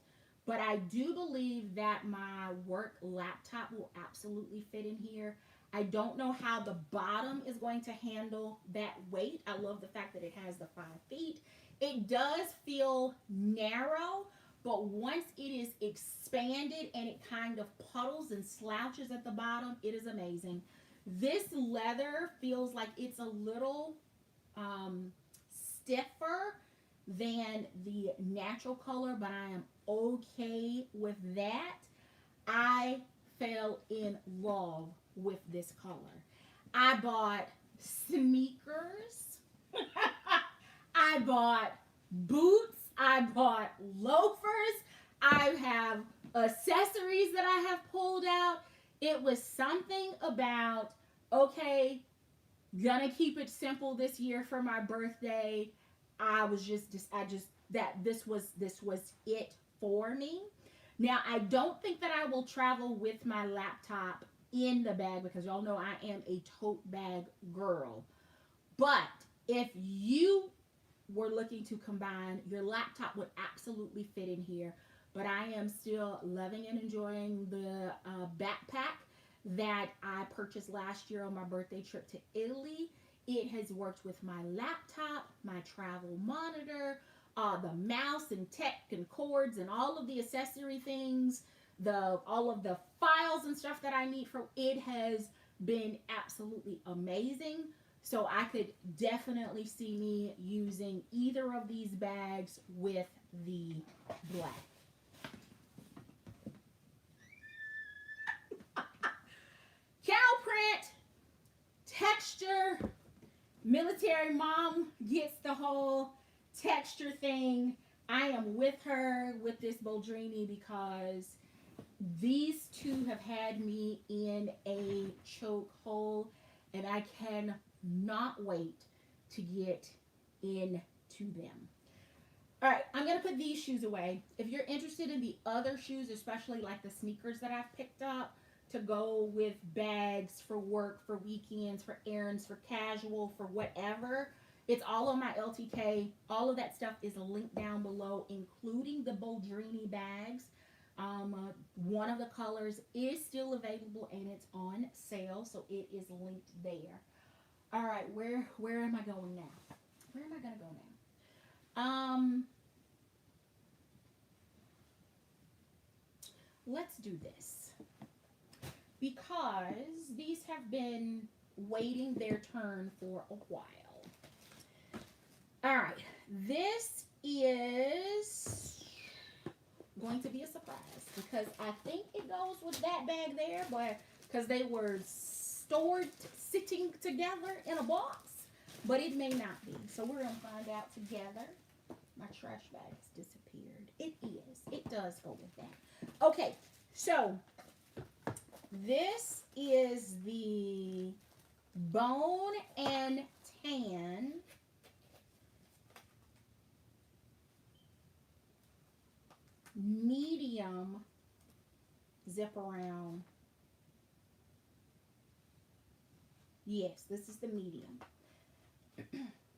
but I do believe that my work laptop will absolutely fit in here. I don't know how the bottom is going to handle that weight. I love the fact that it has the 5 feet. It does feel narrow, but once it is expanded and it kind of puddles and slouches at the bottom, it is amazing. This leather feels like it's a little stiffer than the natural color, but I am okay with that. I fell in love with this color. I bought sneakers. I bought boots. I bought loafers. I have accessories that I have pulled out. It was something about, okay, gonna keep it simple this year for my birthday. I was just that this was it for me. Now I don't think that I will travel with my laptop in the bag because y'all know I am a tote bag girl. But if you were looking to combine, your laptop would absolutely fit in here. But I am still loving and enjoying the backpack that I purchased last year on my birthday trip to Italy. It has worked with my laptop, my travel monitor, the mouse and tech and cords and all of the accessory things, the all of the files and stuff that I need for it has been absolutely amazing. So I could definitely see me using either of these bags with the black. Cow print, texture, military mom gets the whole texture thing. I am with her with this Boldrini because these two have had me in a chokehold, and I cannot wait to get into them. All right, I'm going to put these shoes away. If you're interested in the other shoes, especially like the sneakers that I've picked up to go with bags for work, for weekends, for errands, for casual, for whatever, it's all on my LTK. All of that stuff is linked down below, including the Boldrini bags. One of the colors is still available and it's on sale, so it is linked there. All right, where am I going now? Where am I gonna go now? Let's do this because these have been waiting their turn for a while. All right, this is going to be a surprise because I think it goes with that bag there, but because they were stored sitting together in a box, but it may not be. So we're going to find out together. My trash bag has disappeared. It is. It does go with that. Okay, so this is the Bone and Tan medium zip around. Yes, this is the medium.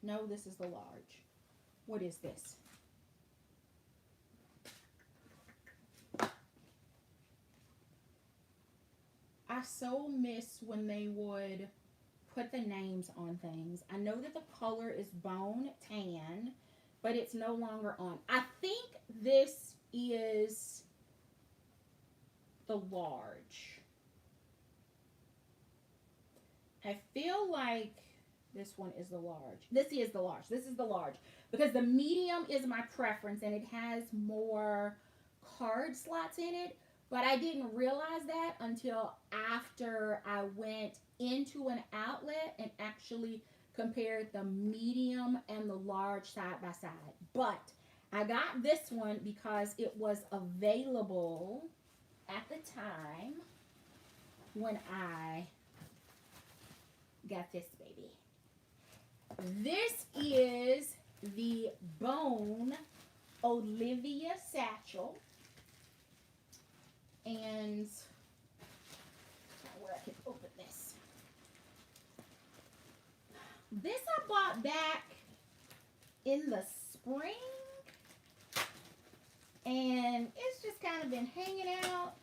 No, this is the large. What is this? I so miss when they would put the names on things. I know that the color is Bone Tan, but it's no longer on. I think this is the large. I feel like this one is the large. This is the large. This is the large. Because the medium is my preference and it has more card slots in it. But I didn't realize that until after I went into an outlet and actually compared the medium and the large side by side. But I got this one because it was available at the time when I got this baby. This is the Bone Olivia Satchel. And where I can open this. This I bought back in the spring. and it's just kind of been hanging out.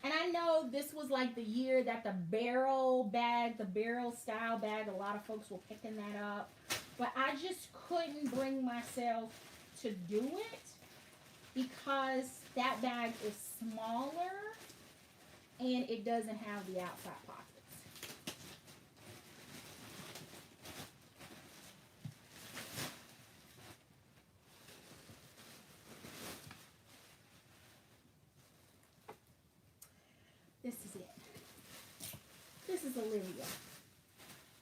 And I know this was like the year that the barrel bag, the barrel style bag, a lot of folks were picking that up. But I just couldn't bring myself to do it because that bag is smaller and it doesn't have the outside pockets. This is it. This is Olivia.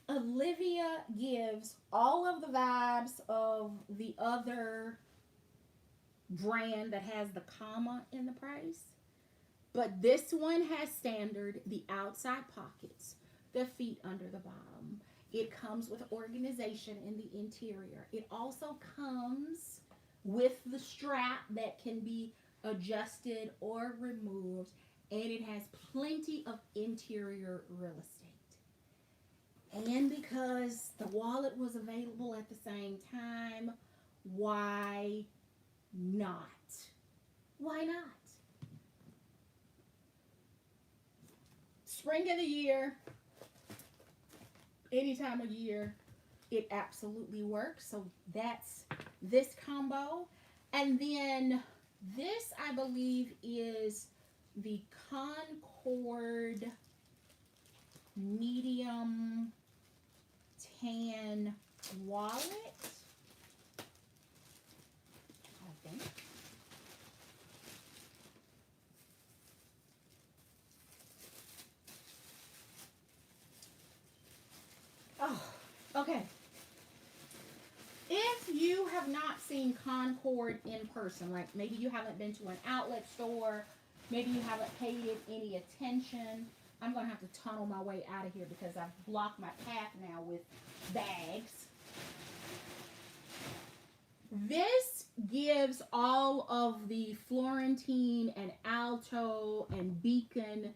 Olivia gives all of the vibes of the other brand that has the comma in the price. But this one has standard, the outside pockets, the feet under the bottom. It comes with organization in the interior. It also comes with the strap that can be adjusted or removed. And it has plenty of interior real estate. And because the wallet was available at the same time, why not? Why not? Spring of the year, any time of year, it absolutely works. So that's this combo. And then this, I believe, is the Concord medium tan wallet, I think. Oh, okay. If you have not seen Concord in person, like maybe you haven't been to an outlet store, maybe you haven't paid it any attention, I'm going to have to tunnel my way out of here because I've blocked my path now with bags. This gives all of the Florentine and Alto and Beacon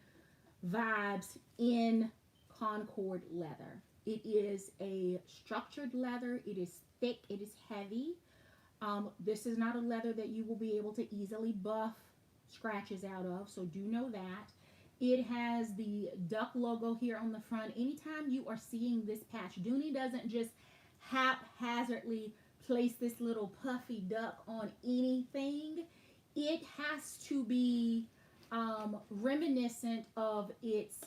vibes in Concord leather. It is a structured leather. It is thick. It is heavy. This is not a leather that you will be able to easily buff scratches out of, so do know that. It has the duck logo here on the front. Anytime you are seeing this patch, Dooney doesn't just haphazardly place this little puffy duck on anything. It has to be reminiscent of its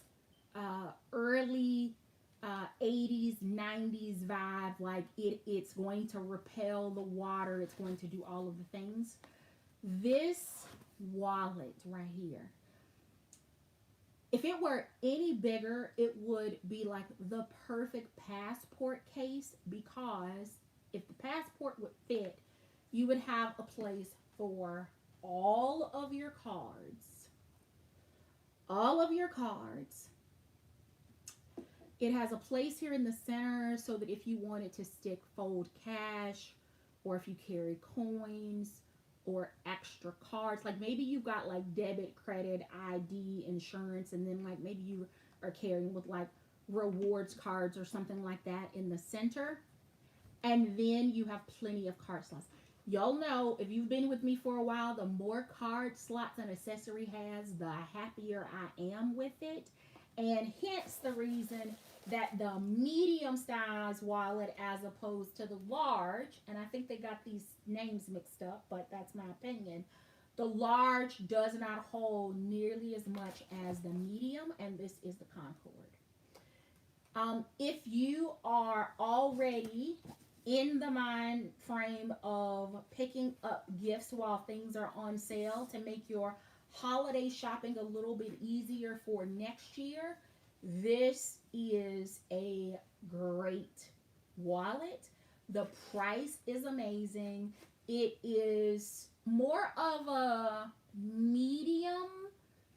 early 80s, 90s vibe. Like it's going to repel the water. It's going to do all of the things. This wallet right here, if it were any bigger, it would be like the perfect passport case, because if the passport would fit, you would have a place for all of your cards. All of your cards. It has a place here in the center so that if you wanted to stick fold cash, or if you carry coins or extra cards, like maybe you've got like debit, credit, ID, insurance, and then like maybe you are carrying with like rewards cards or something like that in the center. And then you have plenty of card slots. Y'all know, if you've been with me for a while, the more card slots an accessory has, the happier I am with it. And hence the reason that the medium size wallet as opposed to the large, and I think they got these names mixed up, but that's my opinion. The large does not hold nearly as much as the medium, and this is the Concord. If you are already in the mind frame of picking up gifts while things are on sale to make your holiday shopping a little bit easier for next year, this is a great wallet. The price is amazing. It is more of a medium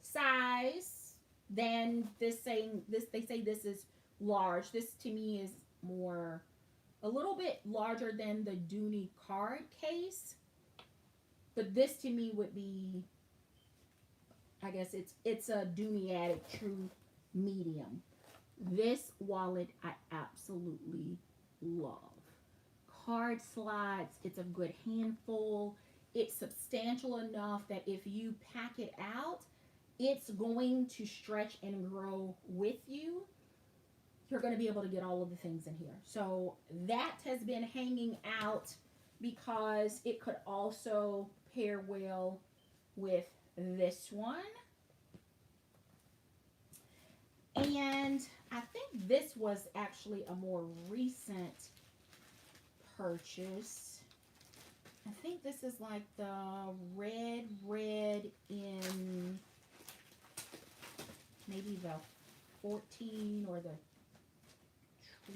size than this saying this. They say this is large. This to me is more, a little bit larger than the Dooney card case, but this to me would be, I guess it's a Dooney added true medium. This wallet I absolutely love. Card slots, it's a good handful. it's substantial enough that if you pack it out, it's going to stretch and grow with you. You're going to be able to get all of the things in here. So that has been hanging out because it could also pair well with this one. And I think this was actually a more recent purchase. I think this is like the red in maybe the 14 or the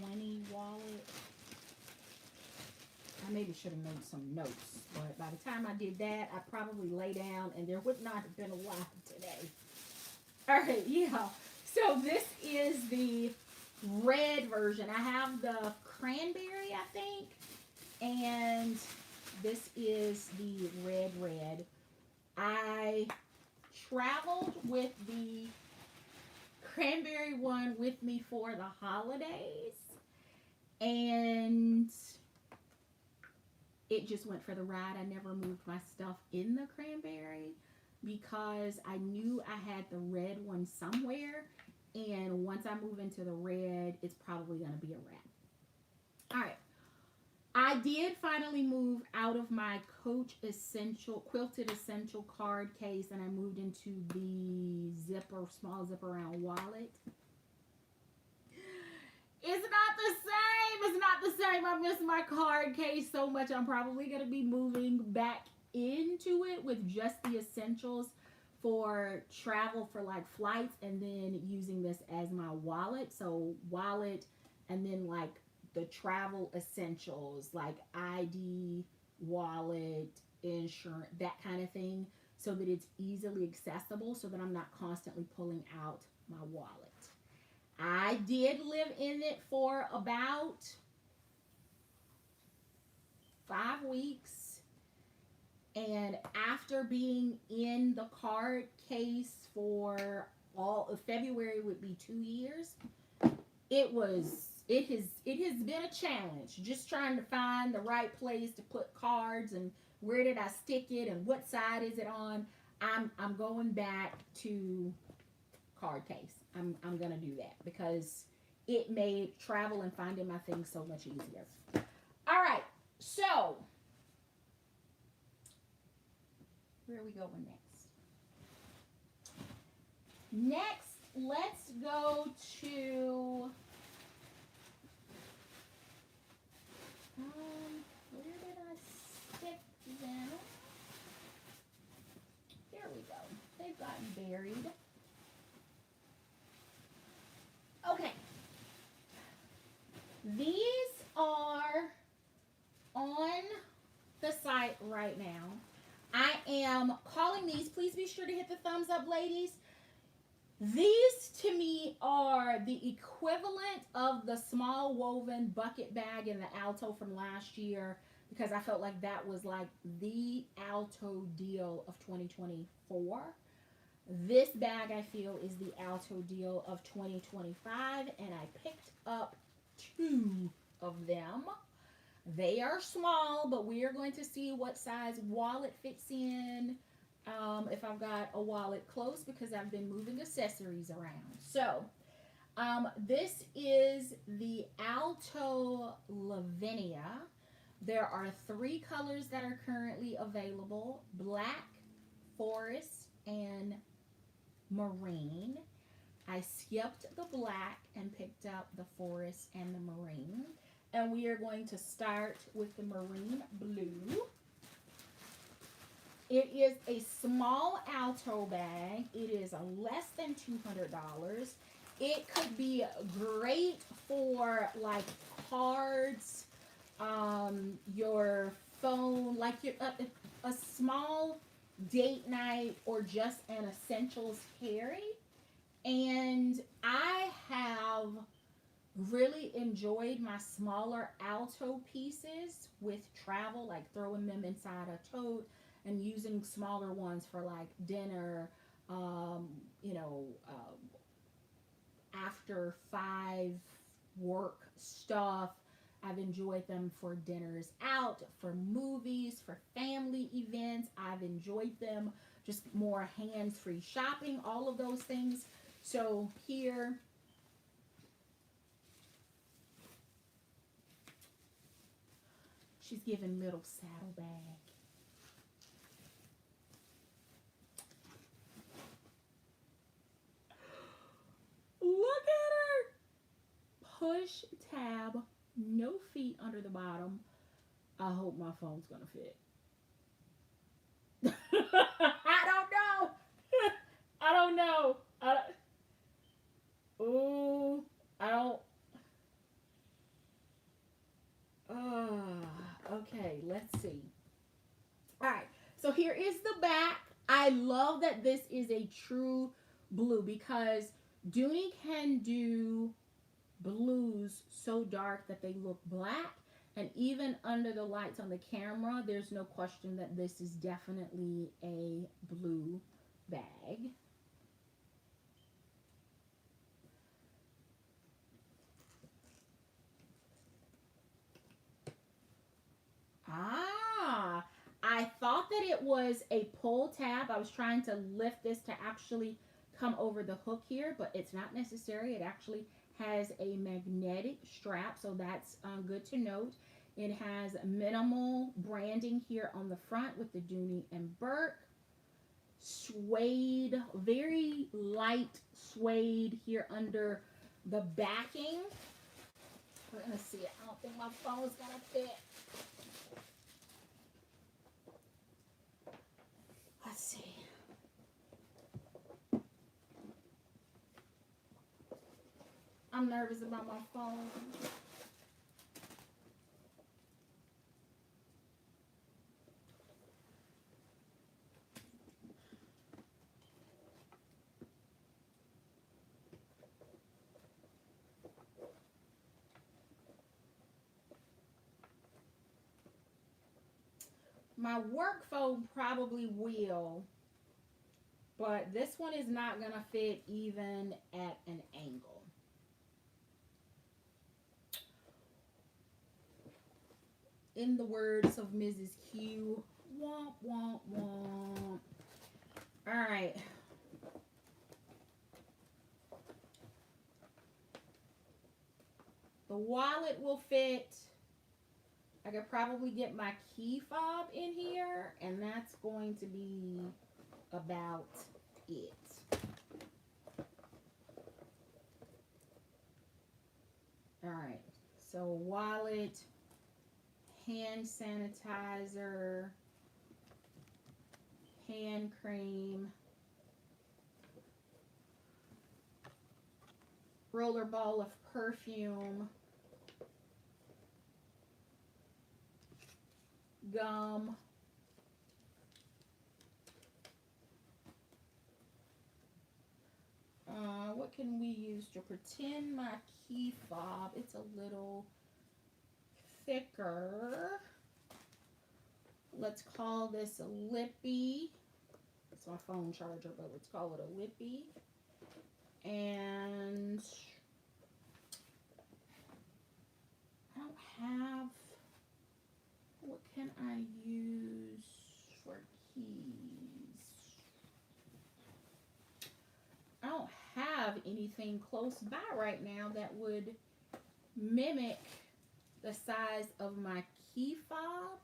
20 wallet. I maybe should have made some notes, but by the time I did that, I probably lay down and there would not have been a lot today. All right, yeah. So this is the red version. I have the cranberry, I think, and this is the red. I traveled with the cranberry one with me for the holidays, and it just went for the ride. I never moved my stuff in the cranberry because I knew I had the red one somewhere, and once I move into the red, it's probably going to be a wrap. All right. I did finally move out of my Coach Quilted Essential card case, and I moved into the small zipper round wallet. It's not the same. It's not the same. I miss my card case so much. I'm probably going to be moving back into it with just the essentials for travel, for like flights, and then using this as my wallet. So wallet, and then like the travel essentials like ID, wallet, insurance, that kind of thing, so that it's easily accessible, so that I'm not constantly pulling out my wallet. I did live in it for about 5 weeks. And after being in the card case for all of February would be 2 years, it has been a challenge just trying to find the right place to put cards and where did I stick it and what side is it on. I'm going back to card case. I'm gonna do that because it made travel and finding my things so much easier. All right, so where are we going next? Next, let's go to where did I stick them? Here we go. They've gotten buried. Okay. These are on the site right now. I am calling these. Please be sure to hit the thumbs up, ladies. These to me are the equivalent of the small woven bucket bag in the Alto from last year, because I felt like that was like the Alto deal of 2024. This bag I feel is the Alto deal of 2025, and I picked up 2 of them. They are small, but we are going to see what size wallet fits in. If I've got a wallet close, because I've been moving accessories around. So, this is the Alto Lavinia. There are 3 colors that are currently available: black, forest, and marine. I skipped the black and picked up the forest and the marine. And we are going to start with the marine blue. It is a small Alto bag. It is less than $200. It could be great for like cards, your phone, like a small date night, or just an essentials carry. And I have really enjoyed my smaller Alto pieces with travel, like throwing them inside a tote and using smaller ones for like dinner, after 5 work stuff. I've enjoyed them for dinners out, for movies, for family events. I've enjoyed them just more hands-free shopping, all of those things. So here, she's giving little saddlebag. Look at her. Push tab, no feet under the bottom. I hope my phone's gonna fit. I don't know. I don't know. Ooh, I don't. Okay, let's see. All right, so here is the back. I love that this is a true blue because Dooney can do blues so dark that they look black, and even under the lights on the camera, there's no question that this is definitely a blue bag. Ah, I thought that it was a pull tab. I was trying to lift this to actually come over the hook here, but it's not necessary. It actually has a magnetic strap, so that's good to note. It has minimal branding here on the front with the Dooney and Bourke. Suede, very light suede here under the backing. We're gonna see it. I don't think my phone's gonna fit. Let's see. I'm nervous about my phone. My work phone probably will, but this one is not going to fit even at an angle. In the words of Mrs. Q, womp, womp, womp. All right. The wallet will fit. I could probably get my key fob in here, and that's going to be about it. All right, so wallet, hand sanitizer, hand cream, roller ball of perfume, gum, what can we use to pretend my key fob? It's a little thicker. Let's call this a lippy. It's my phone charger, but let's call it a lippy. And I don't have, what can I use for keys? I don't have anything close by right now that would mimic the size of my key fob.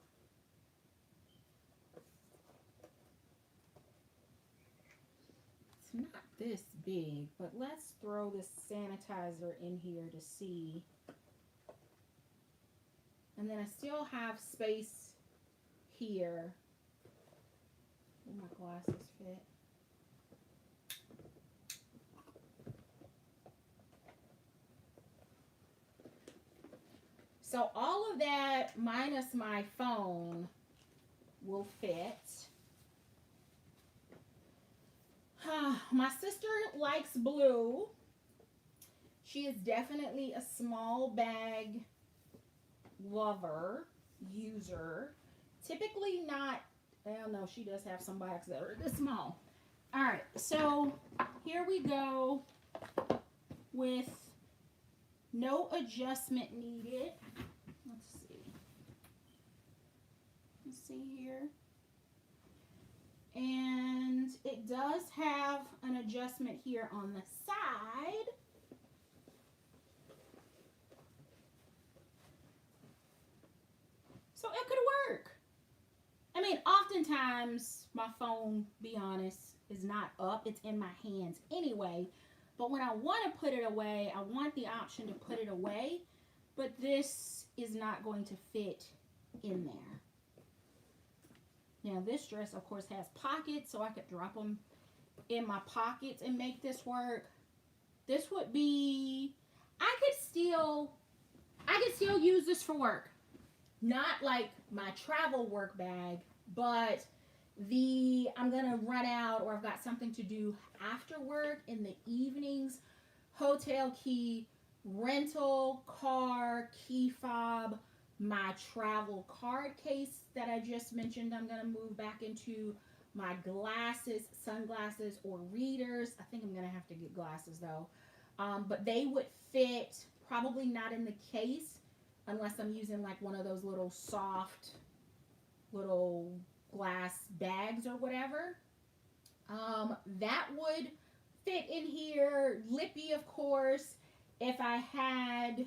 It's not this big, but let's throw this sanitizer in here to see. And then I still have space here. Will my glasses fit? So all of that minus my phone will fit. My sister likes blue. She is definitely a small bag lover, user. Typically not, well, no, she does have some bags that are this small. All right, so here we go with no adjustment needed. Let's see here. And it does have an adjustment here on the side. So it could work. I mean, oftentimes my phone, be honest, is not up. It's in my hands anyway. But when I want to put it away, I want the option to put it away. But this is not going to fit in there. Now, this dress, of course, has pockets, so I could drop them in my pockets and make this work. This would be, I could still use this for work. Not like my travel work bag, but I'm going to run out or I've got something to do after work in the evenings. Hotel key, rental car, key fob, my travel card case that I just mentioned I'm going to move back into, my glasses, sunglasses, or readers. I think I'm going to have to get glasses though. But they would fit probably not in the case unless I'm using like one of those little soft little glass bags or whatever. That would fit in here. Lippy, of course. If I had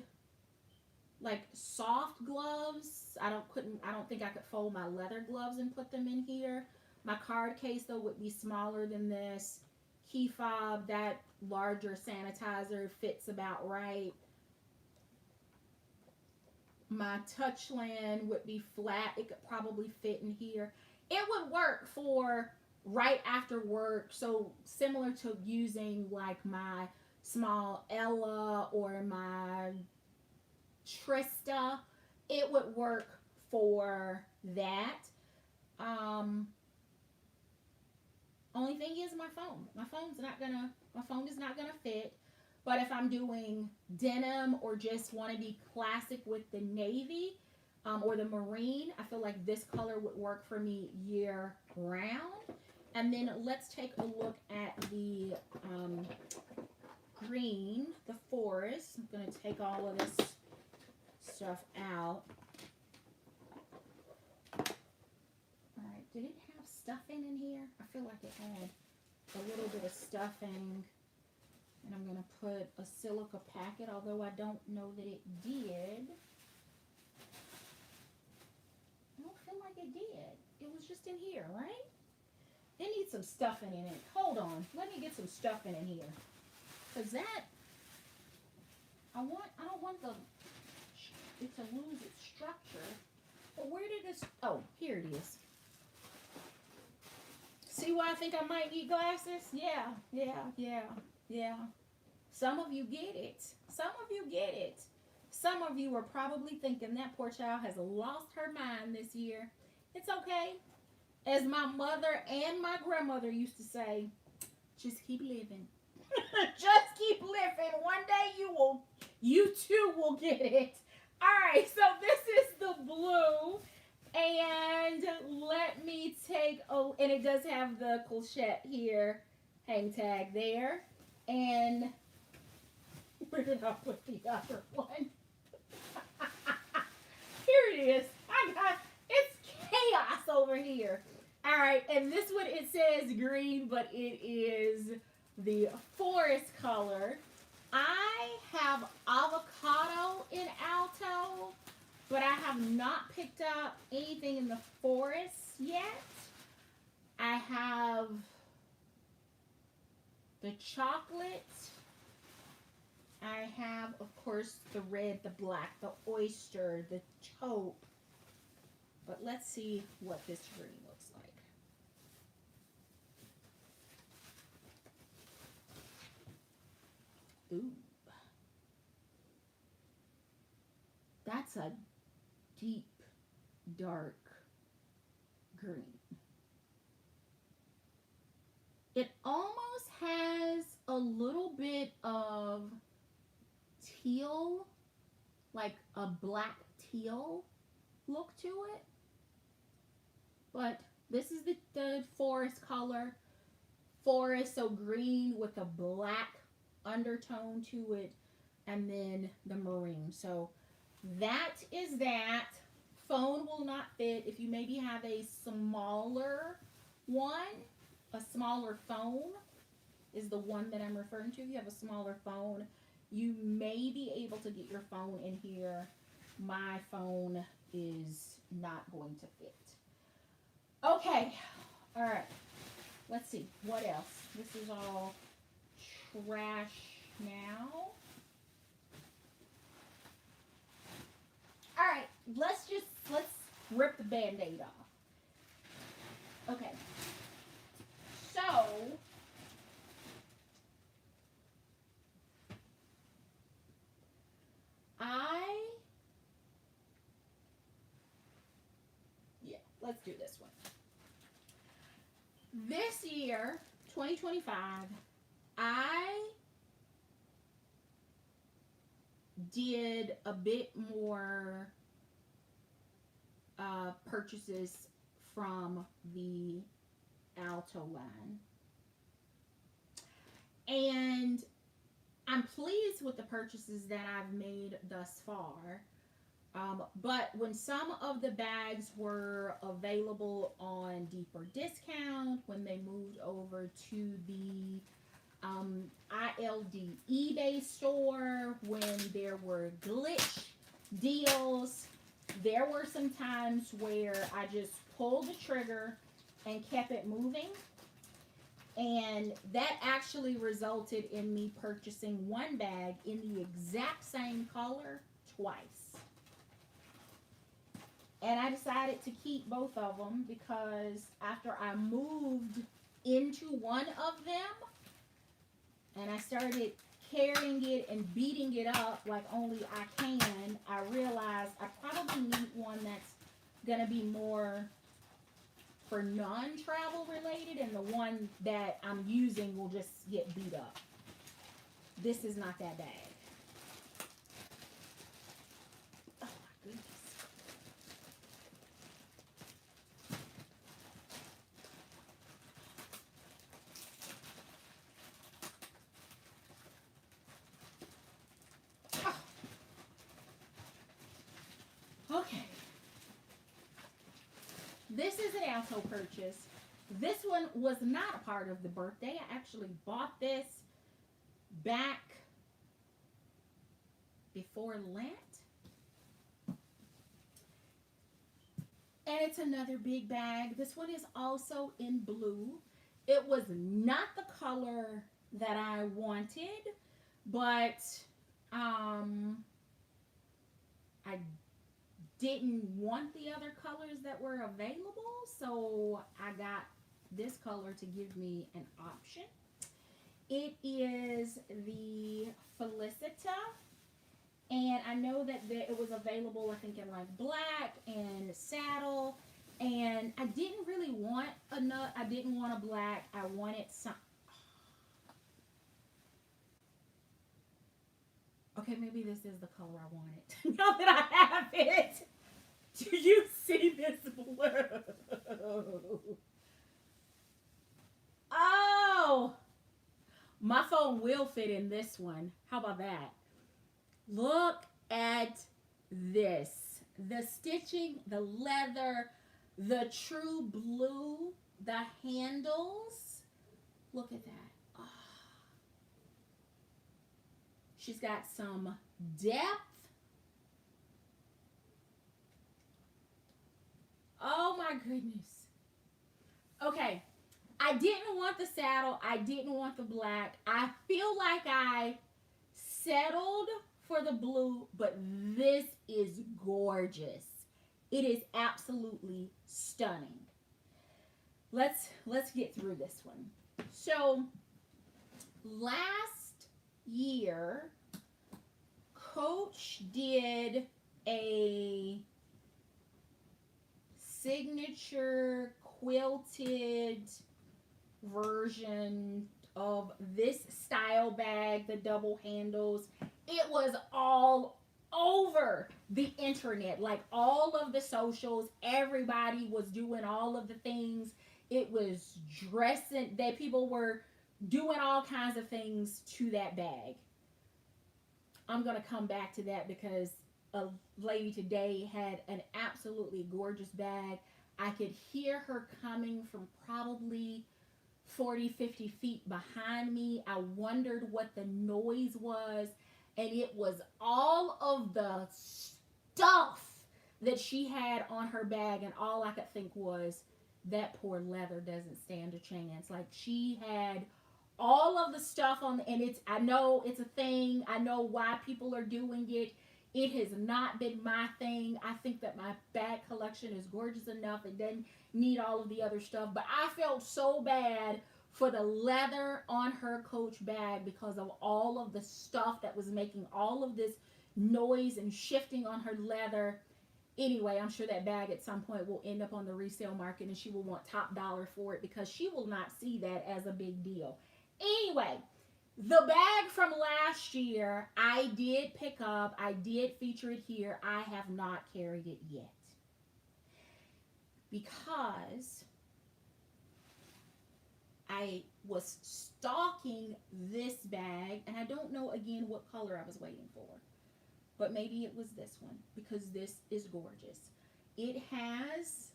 like soft gloves, I don't think I could fold my leather gloves and put them in here. My card case though would be smaller than this. Key fob, that larger sanitizer fits about right. My Touchland would be flat. It could probably fit in here. It would work for right after work. So similar to using like my small Ella or my Trista, it would work for that. Only thing is my phone. My phone is not gonna fit. But if I'm doing denim or just want to be classic with the navy or the marine, I feel like this color would work for me year round. And then let's take a look at the green, the forest. I'm going to take all of this stuff out. All right, did it have stuffing in here? I feel like it had a little bit of stuffing. And I'm going to put a silica packet, although I don't know that it did. I don't feel like it did. It was just in here, right? It needs some stuffing in it. Hold on. Let me get some stuffing in here. Because that, I don't want it to lose its structure. But where did this, oh, here it is. See why I think I might need glasses? Yeah. Some of you get it. Some of you get it. Some of you are probably thinking that poor child has lost her mind this year. It's okay. As my mother and my grandmother used to say, just keep living. Just keep living. One day you too will get it. All right, so this is the blue. And let me take, and it does have the clochette here. Hang tag there. And where did I put the other one? Here it is. It's chaos over here. All right, and this one, it says green, but it is the forest color. I have avocado in Alto, but I have not picked up anything in the forest yet. I have the chocolate. I have, of course, the red, the black, the oyster, the taupe. But let's see what this green looks like. Ooh. That's a deep, dark green. It almost has a little bit of teal, like a black teal look to it. But this is the forest color. Forest, so green with a black undertone to it. And then the marine. So that is that. phone will not fit. If you maybe have a smaller one, a smaller phone is the one that I'm referring to. If you have a smaller phone, you may be able to get your phone in here. My phone is not going to fit. Okay, all right. Let's see, what else? This is all trash now. All right, let's rip the Band-Aid off. Okay, so let's do this one. This year, 2025, I did a bit more purchases from the Alto line. And I'm pleased with the purchases that I've made thus far. But when some of the bags were available on deeper discount, when they moved over to the ILD eBay store, when there were glitch deals, there were some times where I just pulled the trigger and kept it moving. And that actually resulted in me purchasing one bag in the exact same color twice. And I decided to keep both of them because after I moved into one of them and I started carrying it and beating it up like only I can, I realized I probably need one that's going to be more for non-travel related, and the one that I'm using will just get beat up. This is not that bag. Oh my goodness. Okay. This is an Alto purchase. This one was not a part of the birthday. I actually bought this back before Lent. And it's another big bag. This one is also in blue. It was not the color that I wanted, but I didn't want the other colors that were available, so I got this color to give me an option. It is the Felicita, and I know that it was available, I think, in like black and saddle, and I didn't really want a nut. I didn't want a black. I wanted some. Okay, maybe this is the color I wanted. Now that I have it, do you see this blue? Oh, my phone will fit in this one. How about that? Look at this. The stitching, the leather, the true blue, the handles. Look at that. She's got some depth. Oh my goodness. Okay. I didn't want the saddle. I didn't want the black. I feel like I settled for the blue, but this is gorgeous. It is absolutely stunning. Let's get through this one. So last year, Coach did a signature quilted version of this style bag, the double handles. It was all over the internet, like all of the socials. Everybody was doing all of the things. It was dressing, that people were doing all kinds of things to that bag. I'm going to come back to that because a lady today had an absolutely gorgeous bag. I could hear her coming from probably 40, 50 feet behind me. I wondered what the noise was, and it was all of the stuff that she had on her bag, and all I could think was, that poor leather doesn't stand a chance. Like, she had all of the stuff on and it's, I know it's a thing, I know why people are doing it. It has not been my thing. I think that my bag collection is gorgeous enough. It doesn't need all of the other stuff. But I felt so bad for the leather on her Coach bag because of all of the stuff that was making all of this noise and shifting on her leather. Anyway, I'm sure that bag at some point will end up on the resale market and she will want top dollar for it because she will not see that as a big deal. Anyway, the bag from last year, I did pick up. I did feature it here. I have not carried it yet because I was stalking this bag, and I don't know again what color I was waiting for, but maybe it was this one because this is gorgeous. It has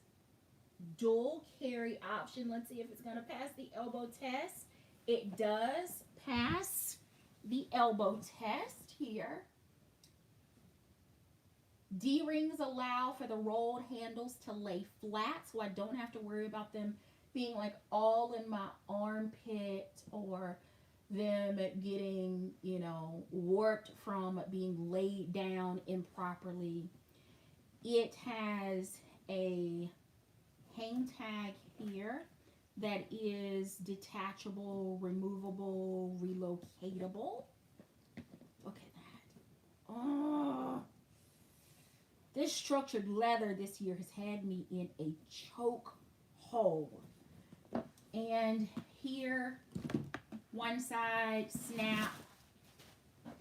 dual carry option. Let's see if it's going to pass the elbow test. It does pass the elbow test here. D-rings allow for the rolled handles to lay flat, so I don't have to worry about them being like all in my armpit or them getting, you know, warped from being laid down improperly. It has a hang tag here that is detachable, removable, relocatable. Look at that. Oh, this structured leather this year has had me in a choke hold. And here, one side snap.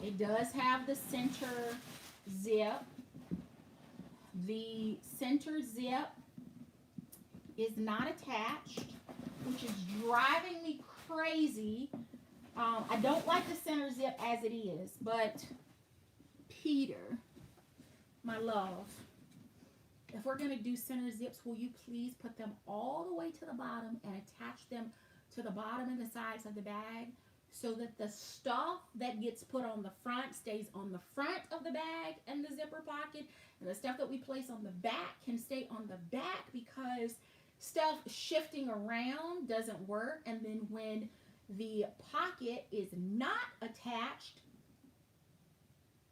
It does have the center zip. The center zip is not attached, which is driving me crazy. I don't like the center zip as it is, but Peter, my love, if we're going to do center zips, will you please put them all the way to the bottom and attach them to the bottom and the sides of the bag so that the stuff that gets put on the front stays on the front of the bag and the zipper pocket, and the stuff that we place on the back can stay on the back, because stuff shifting around doesn't work. And then when the pocket is not attached,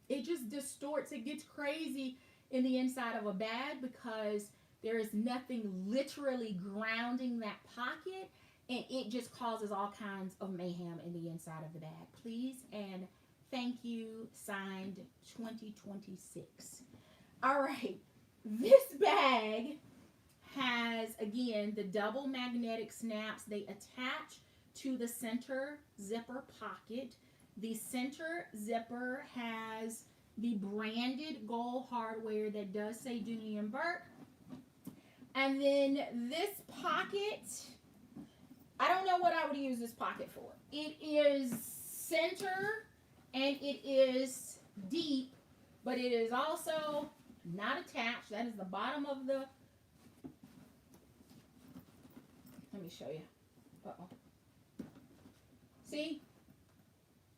it just distorts. It gets crazy in the inside of a bag because there is nothing literally grounding that pocket, and it just causes all kinds of mayhem in the inside of the bag. Please and thank you, signed 2026. All right, this bag has, again, the double magnetic snaps. They attach to the center zipper pocket. The center zipper has the branded gold hardware that does say Dooney and Bourke. And then this pocket, I don't know what I would use this pocket for. It is center and it is deep, but it is also not attached. That is the bottom of the, let me show you. Uh-oh. See?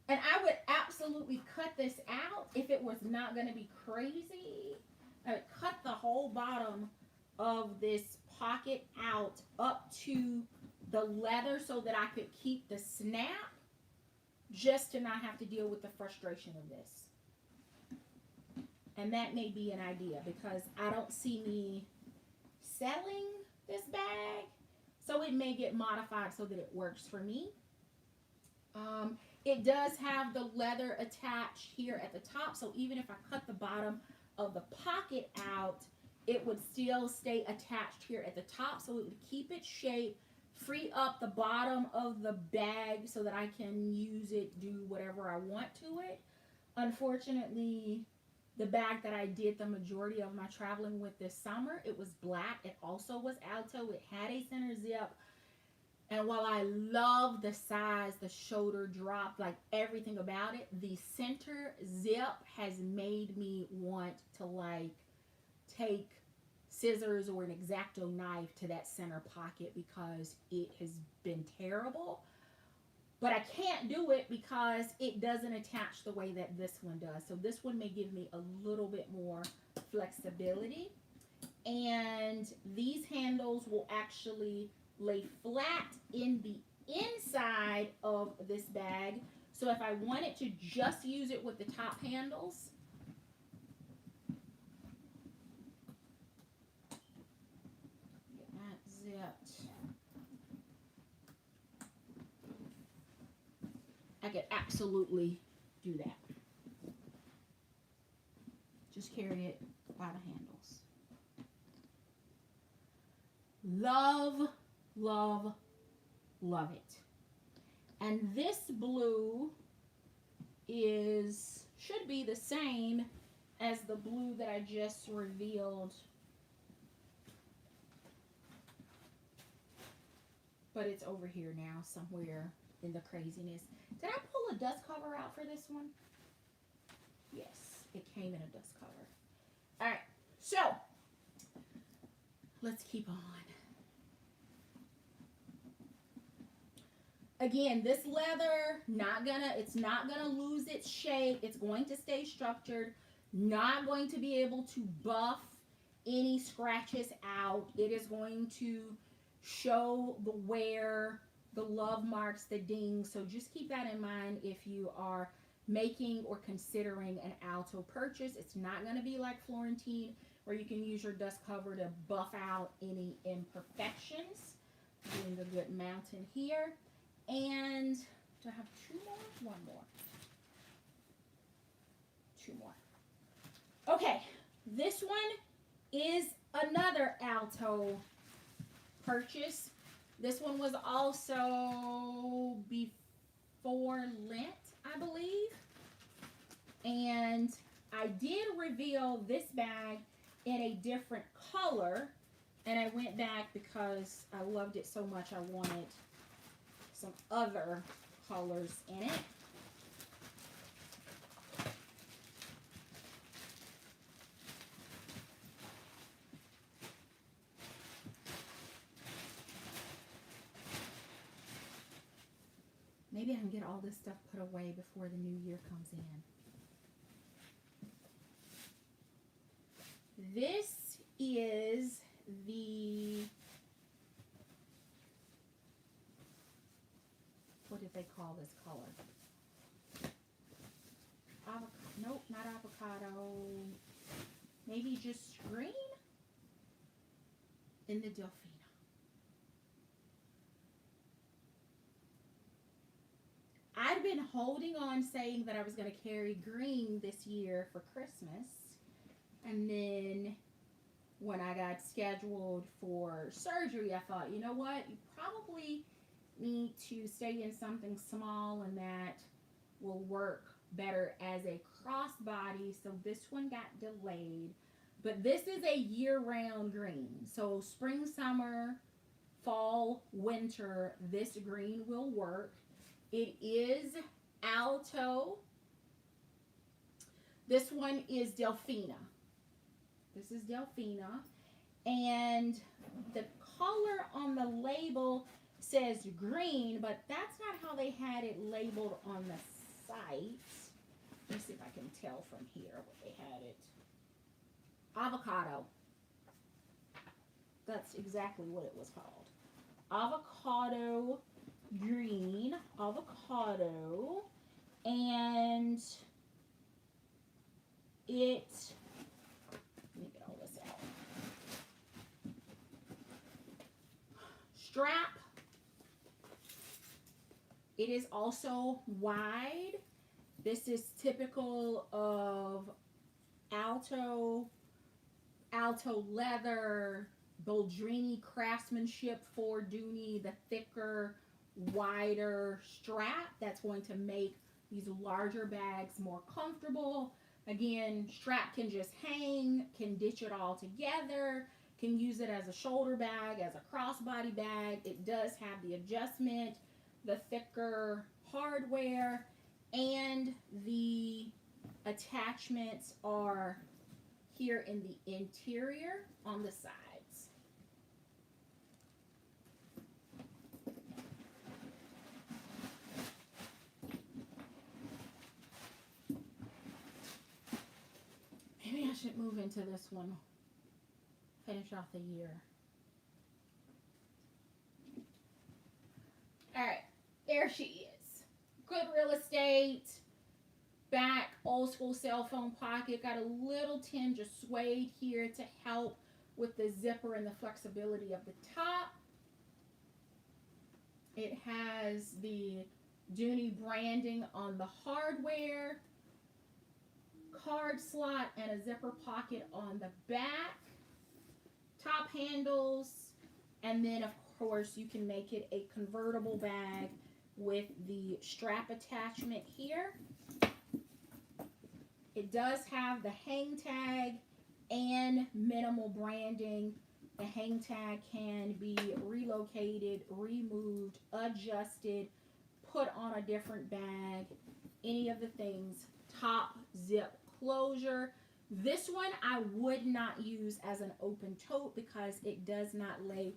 And I would absolutely cut this out if it was not going to be crazy. I would cut the whole bottom of this pocket out up to the leather so that I could keep the snap, just to not have to deal with the frustration of this. And that may be an idea, because I don't see me selling this bag, so it may get modified so that it works for me. It does have the leather attached here at the top, so even if I cut the bottom of the pocket out, it would still stay attached here at the top, so it would keep its shape, free up the bottom of the bag so that I can use it, do whatever I want to it. Unfortunately, the bag that I did the majority of my traveling with this summer, it was black. It also was Alto. It had a center zip. And while I love the size, the shoulder drop, like everything about it, the center zip has made me want to like take scissors or an X-Acto knife to that center pocket because it has been terrible. But I can't do it because it doesn't attach the way that this one does. So this one may give me a little bit more flexibility. And these handles will actually lay flat in the inside of this bag. So if I wanted to just use it with the top handles, get that zipped, I could absolutely do that. Just carry it by the handles. Love, love, love it. And this blue should be the same as the blue that I just revealed. But it's over here now somewhere in the craziness. Did I pull a dust cover out for this one? Yes, it came in a dust cover. All right, so let's keep on. Again, this leather, it's not gonna lose its shape. It's going to stay structured. Not going to be able to buff any scratches out. It is going to show the wear, the love marks, the dings. So just keep that in mind if you are making or considering an Alto purchase. It's not going to be like Florentine where you can use your dust cover to buff out any imperfections. Doing a good mountain here. And do I have two more? One more. Two more. Okay, this one is another Alto purchase. This one was also before Lent, I believe. And I did reveal this bag in a different color. And I went back because I loved it so much I wanted some other colors in it. Maybe I can get all this stuff put away before the new year comes in. This is the, what did they call this color? Nope, not avocado. Maybe just green in the Delphina. I'd been holding on saying that I was going to carry green this year for Christmas. And then when I got scheduled for surgery, I thought, you know what? You probably need to stay in something small and that will work better as a crossbody. So this one got delayed. But this is a year-round green. So spring, summer, fall, winter, this green will work. It is Alto. This one is Delphina. This is Delphina. And the color on the label says green, but that's not how they had it labeled on the site. Let me see if I can tell from here what they had it. Avocado. That's exactly what it was called. Avocado green. Avocado. And it, let me get all this out. Strap. It is also wide. This is typical of Alto leather, Boldrini Craftsmanship for Dooney, the thicker, wider strap that's going to make these larger bags more comfortable. Again, strap can just hang, can ditch it all together. Can use it as a shoulder bag, as a crossbody bag. It does have the adjustment, the thicker hardware, and the attachments are here in the interior on the sides. Maybe I should move into this one. Finish off the year. All right, there she is. Good real estate. Back, old school cell phone pocket. Got a little tinge of suede here to help with the zipper and the flexibility of the top. It has the Dooney branding on the hardware, card slot, and a zipper pocket on the back. Top handles, and then of course you can make it a convertible bag with the strap attachment here. It does have the hang tag and minimal branding. The hang tag can be relocated, removed, adjusted, put on a different bag, any of the things. Top zip closure. This one I would not use as an open tote because it does not lay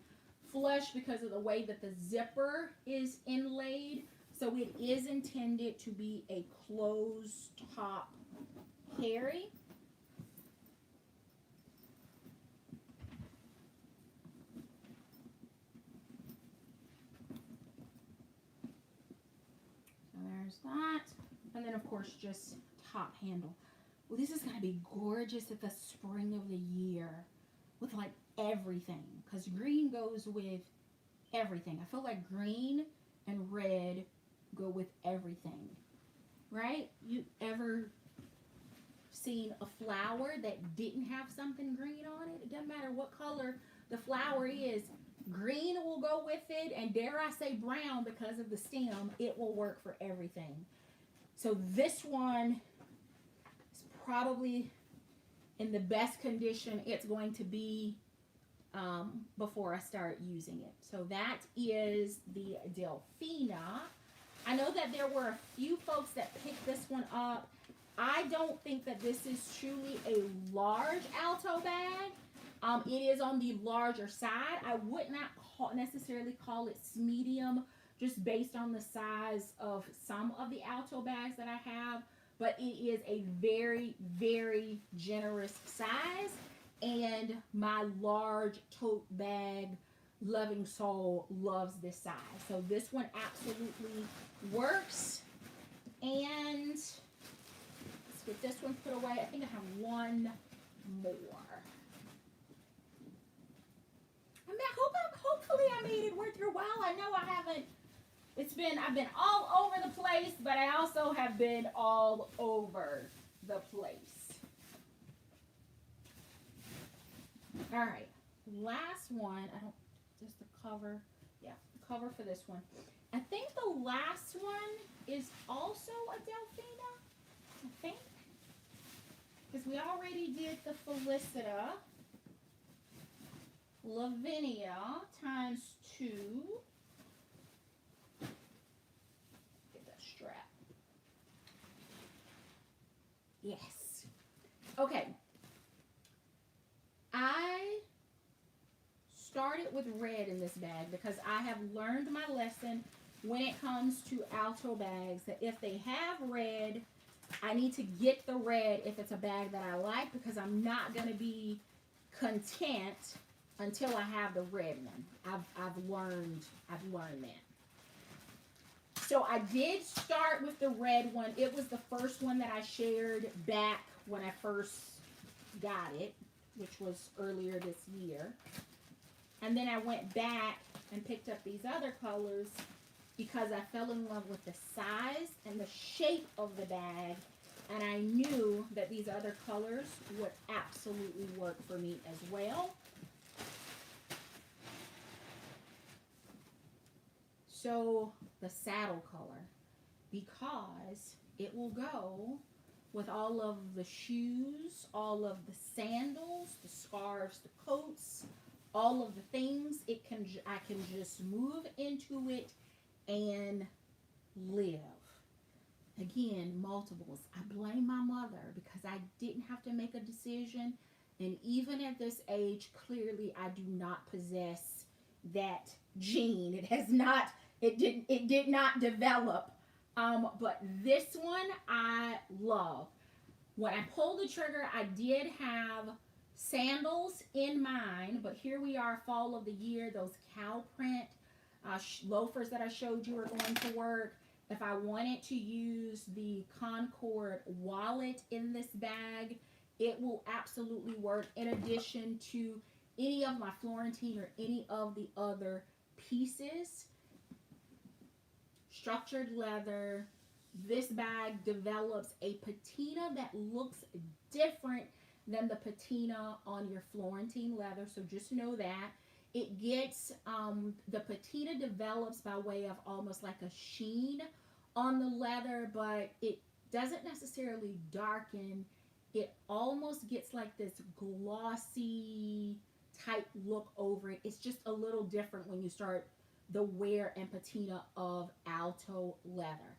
flush because of the way that the zipper is inlaid. So it is intended to be a closed top carry. So there's that. And then of course just top handle. Well, this is going to be gorgeous at the spring of the year with like everything, because green goes with everything. I feel like green and red go with everything, right? You ever seen a flower that didn't have something green on it? It doesn't matter what color the flower is. Green will go with it, and dare I say brown because of the stem. It will work for everything. So this one is probably in the best condition it's going to be before I start using it. So that is the Delfina. I know that there were a few folks that picked this one up. I don't think that this is truly a large Alto bag. It is on the larger side. I would not necessarily call it medium just based on the size of some of the Alto bags that I have. But it is a very, very generous size. And my large tote bag loving soul loves this size. So this one absolutely works. And let's get this one put away. I think I have one more. Hopefully I made it worth your while. I know I haven't. I've been all over the place, but I also have been all over the place. All right, last one. Just the cover. Yeah, the cover for this one. I think the last one is also a Delfina. I think. Because we already did the Felicita. Lavinia times 2. Get that strap. Yes. Okay. I started with red in this bag because I have learned my lesson when it comes to Alto bags that if they have red, I need to get the red if it's a bag that I like, because I'm not going to be content until I have the red one. I've learned that. So I did start with the red one. It was the first one that I shared back when I first got it, which was earlier this year. And then I went back and picked up these other colors because I fell in love with the size and the shape of the bag. And I knew that these other colors would absolutely work for me as well. So the saddle color, because it will go with all of the shoes, all of the sandals, the scarves, the coats, all of the things. I can just move into it and live. Again, multiples. I blame my mother because I didn't have to make a decision. And even at this age, clearly I do not possess that gene. It did not develop. But this one I love. When I pulled the trigger, I did have sandals in mind, but here we are, fall of the year. Those cow print loafers that I showed you are going to work. If I wanted to use the Concord wallet in this bag, it will absolutely work, in addition to any of my Florentine or any of the other pieces. Structured leather. This bag develops a patina that looks different than the patina on your Florentine leather, so just know that. It gets, the patina develops by way of almost like a sheen on the leather, but it doesn't necessarily darken. It almost gets like this glossy type look over it. It's just a little different when you start the wear and patina of Alto leather.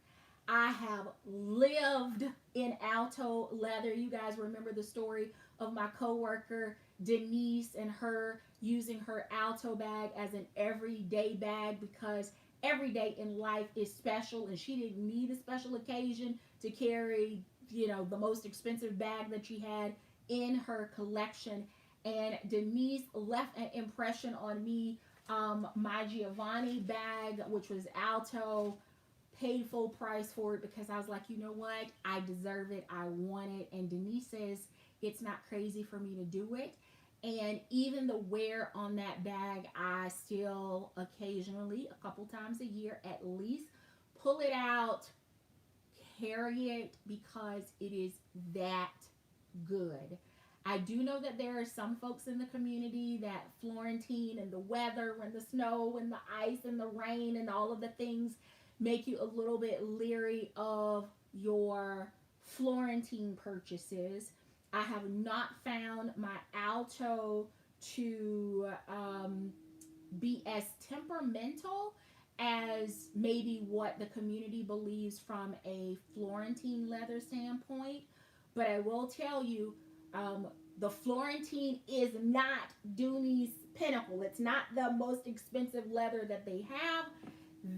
I have lived in Alto leather. You guys remember the story of my coworker Denise and her using her Alto bag as an everyday bag because every day in life is special, and she didn't need a special occasion to carry, the most expensive bag that she had in her collection. And Denise left an impression on me. My Giovanni bag, which was Alto, paid full price for it because I was like, you know what? I deserve it. I want it. And Denise says it's not crazy for me to do it. And even the wear on that bag, I still occasionally, a couple times a year at least, pull it out, carry it because it is that good. I do know that there are some folks in the community that Florentine and the weather and the snow and the ice and the rain and all of the things make you a little bit leery of your Florentine purchases. I have not found my Alto to be as temperamental as maybe what the community believes from a Florentine leather standpoint. But I will tell you, the Florentine is not Dooney's pinnacle. It's not the most expensive leather that they have.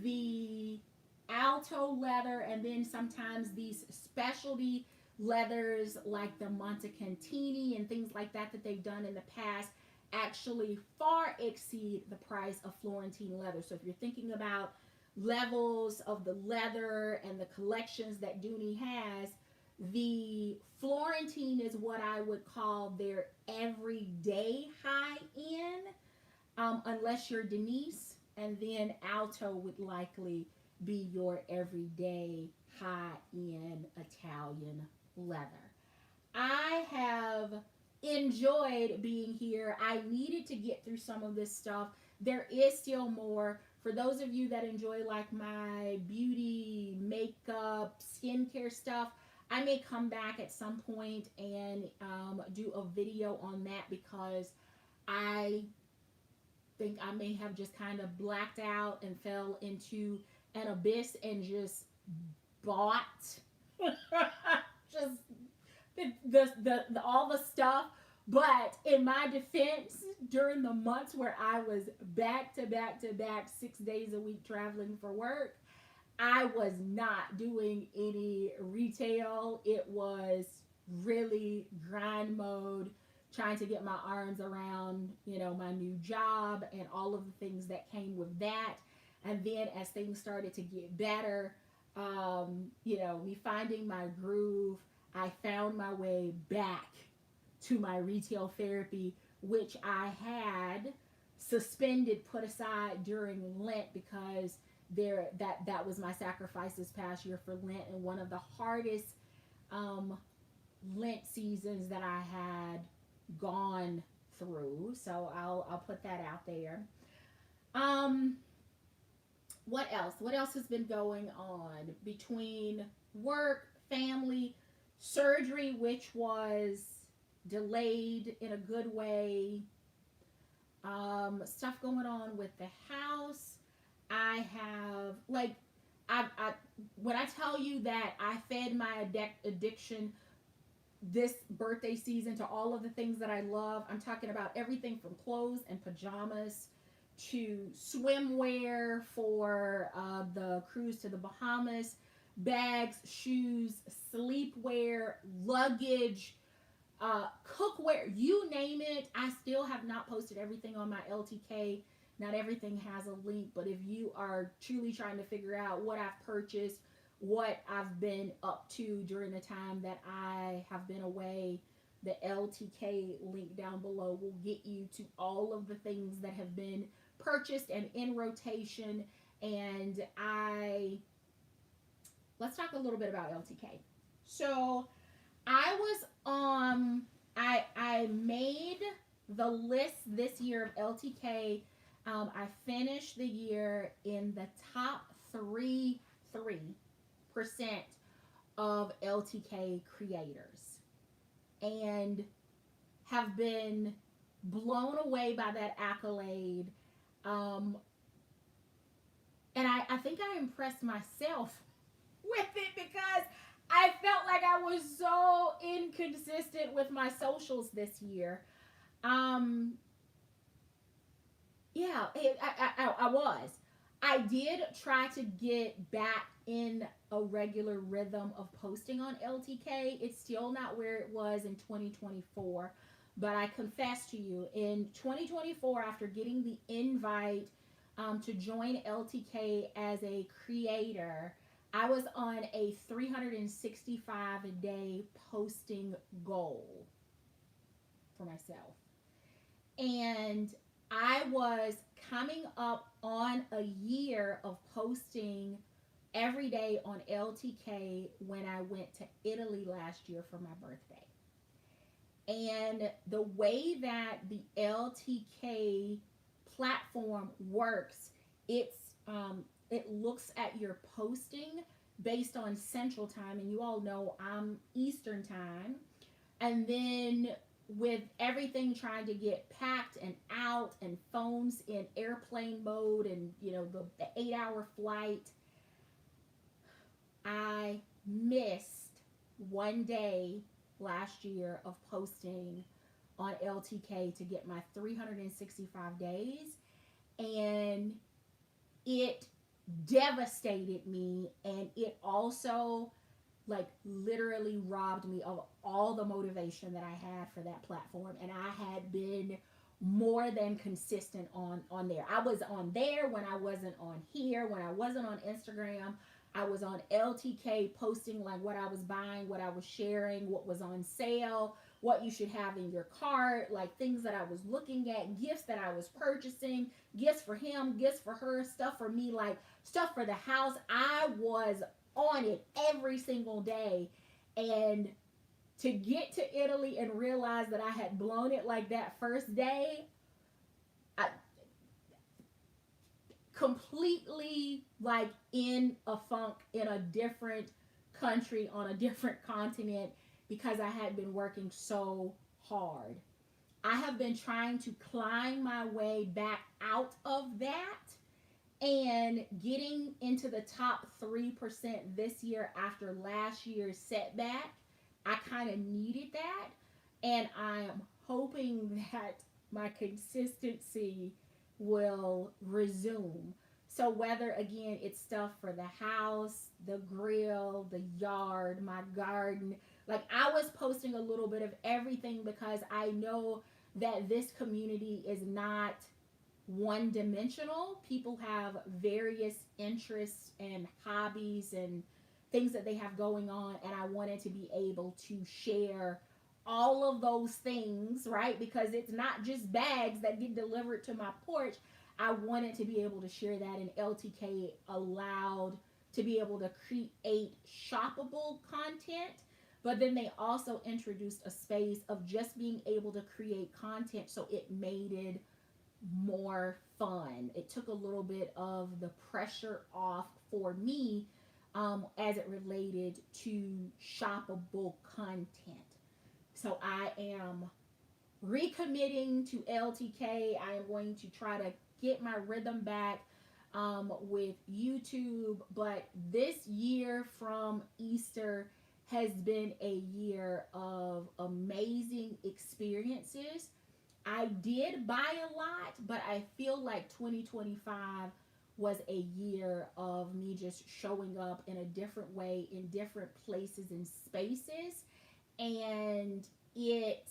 The Alto leather, and then sometimes these specialty leathers like the Montecantini and things like that they've done in the past actually far exceed the price of Florentine leather. So if you're thinking about levels of the leather and the collections that Dooney has, the Florentine is what I would call their everyday high end, unless you're Denise, and then Alto would likely be your everyday high end Italian leather. I have enjoyed being here. I needed to get through some of this stuff. There is still more. For those of you that enjoy like my beauty, makeup, skincare stuff, I may come back at some point and do a video on that because I think I may have just kind of blacked out and fell into an abyss and just bought just the all the stuff. But in my defense, during the months where I was back to back 6 days a week traveling for work, I was not doing any retail. It was really grind mode, trying to get my arms around, my new job and all of the things that came with that. And then as things started to get better, me finding my groove, I found my way back to my retail therapy, which I had suspended, put aside during Lent because that was my sacrifice this past year for Lent, and one of the hardest Lent seasons that I had gone through. So I'll put that out there. What else has been going on between work, family, surgery, which was delayed in a good way, stuff going on with the house. I have like I when I tell you that I fed my addiction this birthday season to all of the things that I love, I'm talking about everything from clothes and pajamas to swimwear for the cruise to the Bahamas, bags, shoes, sleepwear, luggage, cookware, you name it. I still have not posted everything on my LTK. Not everything has a link, but if you are truly trying to figure out what I've purchased, what I've been up to during the time that I have been away, the LTK link down below will get you to all of the things that have been purchased and in rotation. And let's talk a little bit about LTK. So I was I made the list this year of LTK. I finished the year in the top 3% of LTK creators, and have been blown away by that accolade. And I think I impressed myself with it because I felt like I was so inconsistent with my socials this year. Um, yeah, I was. I did try to get back in a regular rhythm of posting on LTK. It's still not where it was in 2024. But I confess to you, in 2024, after getting the invite to join LTK as a creator, I was on a 365 a day posting goal for myself. And I was coming up on a year of posting every day on LTK when I went to Italy last year for my birthday. And the way that the LTK platform works, it looks at your posting based on Central Time, and you all know I'm Eastern Time. And then with everything trying to get packed and out, and phones in airplane mode, and the 8-hour flight, I missed one day last year of posting on LTK to get my 365 days, and it devastated me, and it also like literally robbed me of all the motivation that I had for that platform. And I had been more than consistent on there. I was on there when I wasn't on here. When I wasn't on Instagram, I was on LTK posting like what I was buying, what I was sharing, what was on sale, what you should have in your cart, like things that I was looking at, gifts that I was purchasing, gifts for him, gifts for her, stuff for me, like stuff for the house. I was on it every single day. And to get to Italy and realize that I had blown it like that first day, I completely like in a funk in a different country on a different continent because I had been working so hard. I have been trying to climb my way back out of that and getting into the top 3% this year after last year's setback. I kind of needed that, and I am hoping that my consistency will resume. So whether again it's stuff for the house, the grill, the yard, my garden, like I was posting a little bit of everything because I know that this community is not one dimensional. People have various interests and hobbies and things that they have going on, and I wanted to be able to share all of those things, right? Because it's not just bags that get delivered to my porch. I wanted to be able to share that, and LTK allowed to be able to create shoppable content. But then they also introduced a space of just being able to create content, so it made it more fun. It took a little bit of the pressure off for me as it related to shoppable content. So I am recommitting to LTK. I am going to try to get my rhythm back with YouTube. But this year from Easter has been a year of amazing experiences. I did buy a lot, but I feel like 2025 was a year of me just showing up in a different way in different places and spaces. And it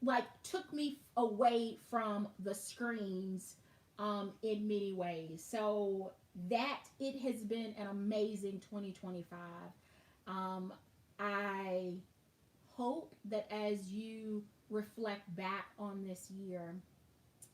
like took me away from the screens in many ways. So that it has been an amazing 2025. I hope that as you reflect back on this year,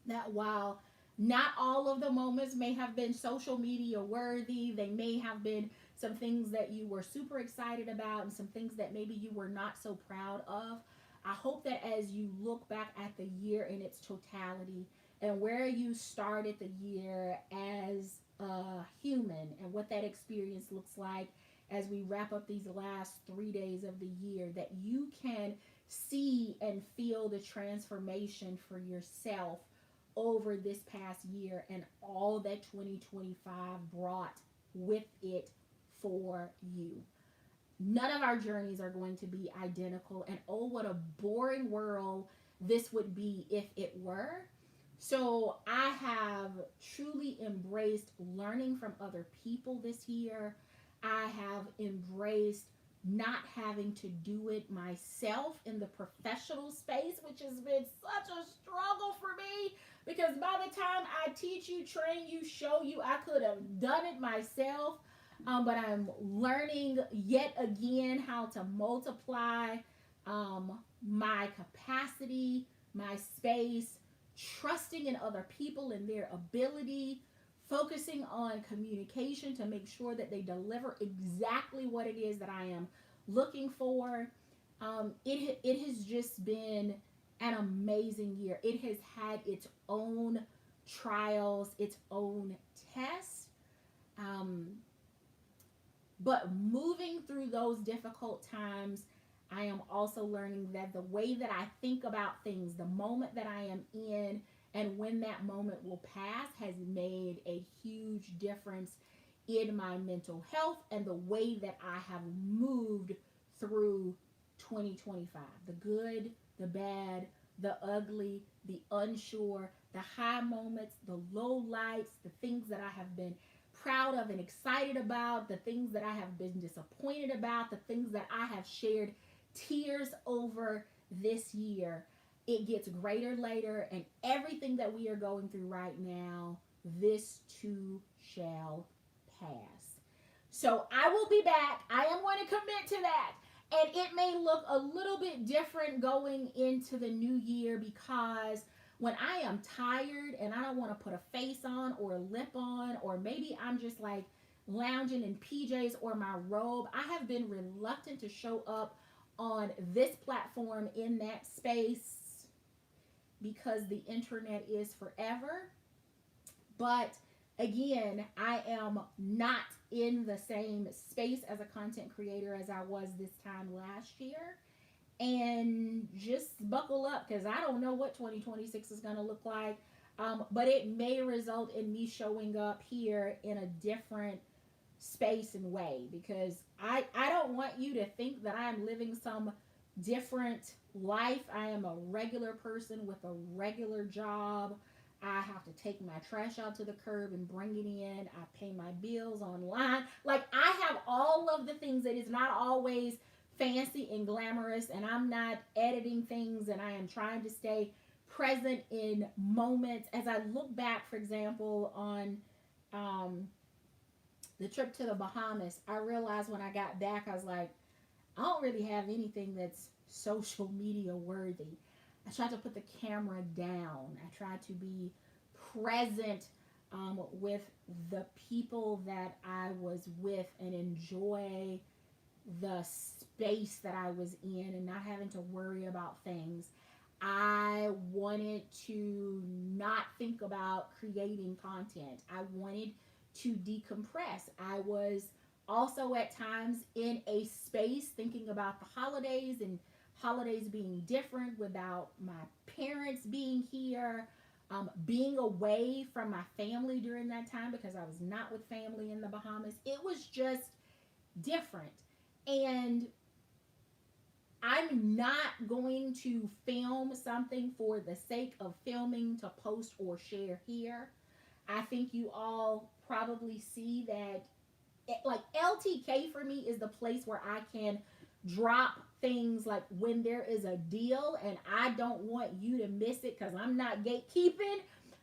that while not all of the moments may have been social media worthy, they may have been some things that you were super excited about and some things that maybe you were not so proud of. I hope that as you look back at the year in its totality and where you started the year as a human and what that experience looks like as we wrap up these last 3 days of the year, that you can see and feel the transformation for yourself over this past year and all that 2025 brought with it for you. None of our journeys are going to be identical, and oh, what a boring world this would be if it were. So I have truly embraced learning from other people this year. I have embraced not having to do it myself in the professional space, which has been such a struggle for me, because by the time I teach you, train you, show you, I could have done it myself. But I'm learning yet again how to multiply my capacity, my space, trusting in other people and their ability, focusing on communication to make sure that they deliver exactly what it is that I am looking for. It has just been an amazing year. It has had its own trials, its own tests. But moving through those difficult times, I am also learning that the way that I think about things, the moment that I am in, and when that moment will pass has made a huge difference in my mental health and the way that I have moved through 2025. The good, the bad, the ugly, the unsure, the high moments, the low lights, the things that I have been proud of and excited about, the things that I have been disappointed about, the things that I have shared tears over this year. It gets greater later, and everything that we are going through right now, this too shall pass. So I will be back. I am going to commit to that. And it may look a little bit different going into the new year, because when I am tired and I don't want to put a face on or a lip on, or maybe I'm just like lounging in PJs or my robe, I have been reluctant to show up on this platform in that space because the internet is forever. But again, I am not in the same space as a content creator as I was this time last year. And just buckle up, because I don't know what 2026 is going to look like. But it may result in me showing up here in a different space and way, because I don't want you to think that I am living some different life. I am a regular person with a regular job. I have to take my trash out to the curb and bring it in. I pay my bills online. Like, I have all of the things that is not always fancy and glamorous, and I'm not editing things, and I am trying to stay present in moments. As I look back, for example, on the trip to the Bahamas, I realized when I got back, I was like, I don't really have anything that's social media worthy. I tried to put the camera down. I tried to be present with the people that I was with and enjoy the space that I was in and not having to worry about things. I wanted to not think about creating content. I wanted to decompress. I was also at times in a space thinking about the holidays and holidays being different without my parents being here, being away from my family during that time because I was not with family in the Bahamas. It was just different. And I'm not going to film something for the sake of filming to post or share here. I think you all probably see that like LTK for me is the place where I can drop things like when there is a deal and I don't want you to miss it because I'm not gatekeeping,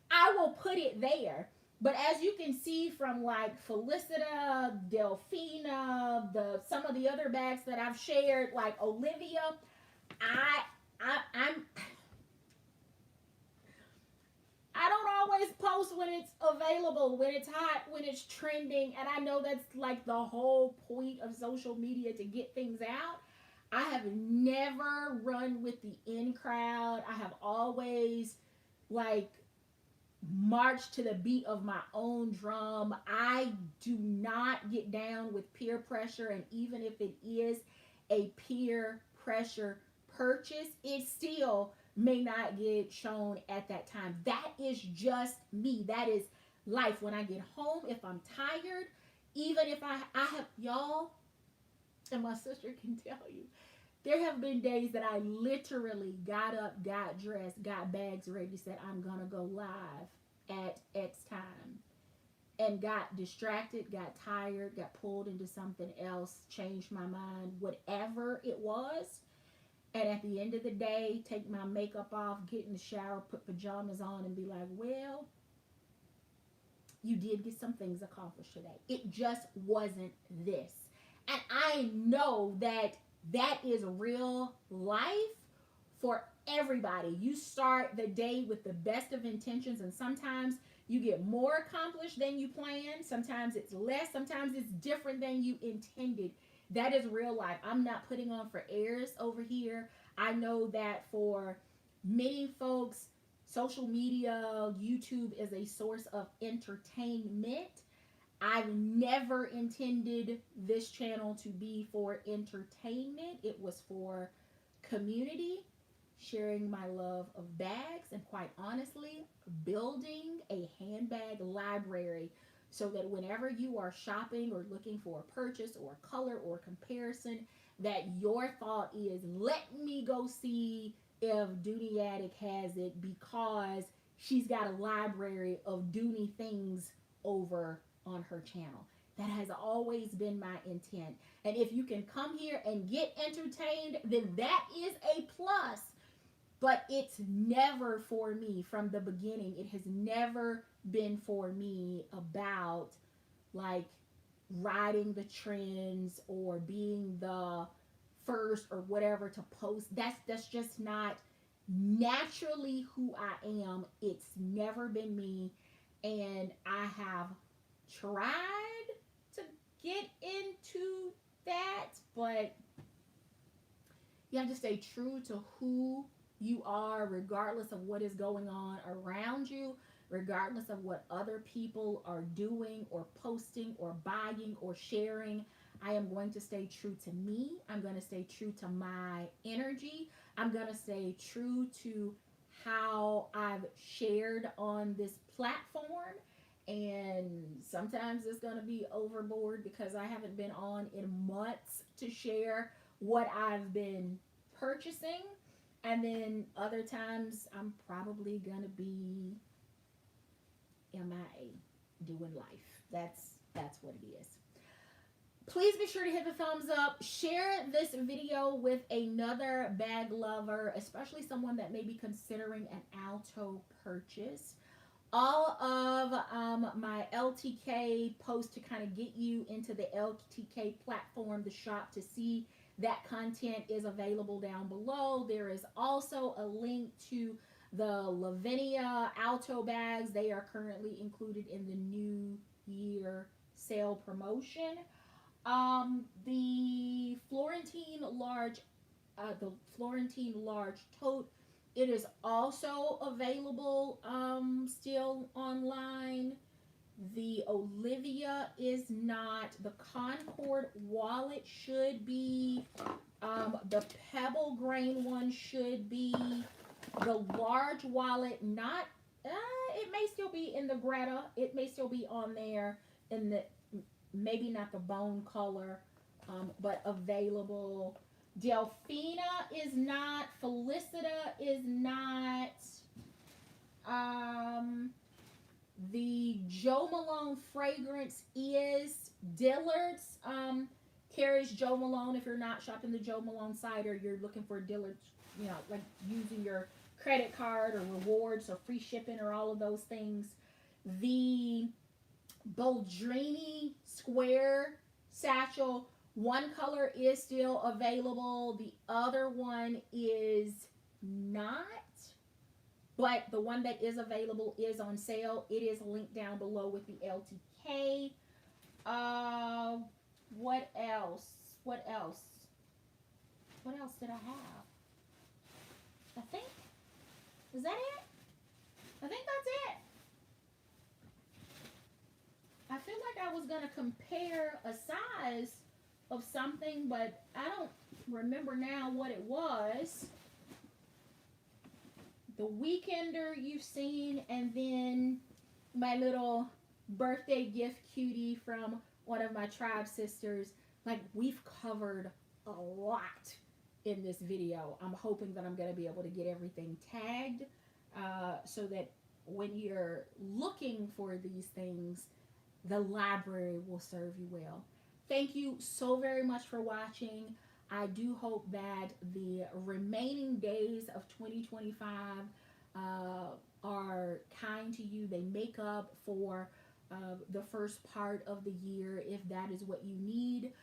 I will put it there. But as you can see from like Felicita, Delphina, the some of the other bags that I've shared, like Olivia, I'm I don't always post when it's available, when it's hot, when it's trending, and I know that's like the whole point of social media to get things out. I have never run with the in crowd. I have always like marched to the beat of my own drum. I do not get down with peer pressure, and even if it is a peer pressure purchase, it still may not get shown at that time. That is just me. That is life. When I get home, if I'm tired, even if I have y'all, and my sister can tell you, there have been days that I literally got up, got dressed, got bags ready, said I'm gonna go live at X time, and got distracted, got tired, got pulled into something else, changed my mind, whatever it was. And at the end of the day, take my makeup off, get in the shower, put pajamas on, and be like, well, you did get some things accomplished today. It just wasn't this. And I know that that is real life for everybody. You start the day with the best of intentions, and sometimes you get more accomplished than you planned. Sometimes it's less. Sometimes it's different than you intended. That is real life. I'm not putting on for airs over here. I know that for many folks, social media, YouTube is a source of entertainment. I've never intended this channel to be for entertainment. It was for community, sharing my love of bags, and quite honestly, building a handbag library so that whenever you are shopping or looking for a purchase or a color or comparison, that your thought is, let me go see if Dooney Attic has it because she's got a library of Dooney things over on her channel. That has always been my intent. And if you can come here and get entertained, then that is a plus. But it's never for me from the beginning. It has never been for me about like riding the trends or being the first or whatever to post. That's just not naturally who I am. It's never been me. And I have tried to get into that, but you have to stay true to who you are, regardless of what is going on around you, regardless of what other people are doing or posting or buying or sharing. I am going to stay true to me. I'm going to stay true to my energy. I'm going to stay true to how I've shared on this platform. And sometimes it's going to be overboard because I haven't been on in months to share what I've been purchasing. And then other times I'm probably going to be MIA doing life. That's what it is. Please be sure to hit the thumbs up. Share this video with another bag lover, especially someone that may be considering an Alto purchase. All of my LTK posts to kind of get you into the LTK platform, the shop, to see that content is available down below. There is also a link to the Lavinia Alto bags. They are currently included in the New Year sale promotion. The Florentine large tote, it is also available still online. The Olivia is not. The Concord wallet should be. The Pebble grain one should be. The large wallet, not. It may still be in the Greta. It may still be on there in the, maybe not the bone color, but available. Delphina is not. Felicita is not. The Joe Malone fragrance is. Dillard's carries Joe Malone. If you're not shopping the Joe Malone site or you're looking for Dillard's, you know, like using your credit card or rewards or free shipping or all of those things. The Boldrini square satchel, one color is still available. The other one is not. But the one that is available is on sale. It is linked down below with the LTK. What else? What else? What else did I have? I think. Is that it? I think that's it. I feel like I was going to compare a size of something, but I don't remember now what it was. The Weekender you've seen, and then my little birthday gift cutie from one of my tribe sisters. Like, we've covered a lot in this video. I'm hoping that I'm going to be able to get everything tagged so that when you're looking for these things, the library will serve you well. Thank you so very much for watching. I do hope that the remaining days of 2025 are kind to you. They make up for the first part of the year, if that is what you need.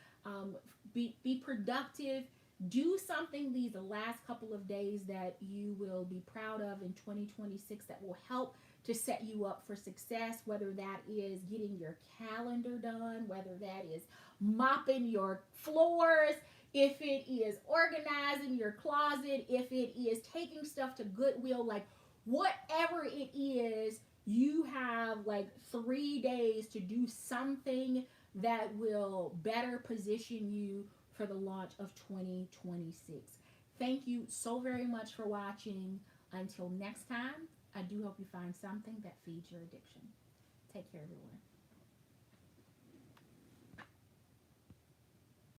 Be productive. Do something these last couple of days that you will be proud of in 2026 that will help to set you up for success, whether that is getting your calendar done, whether that is mopping your floors, if it is organizing your closet, if it is taking stuff to Goodwill, like whatever it is, you have like 3 days to do something that will better position you for the launch of 2026. Thank you so very much for watching. Until next time, I do hope you find something that feeds your addiction. Take care, everyone.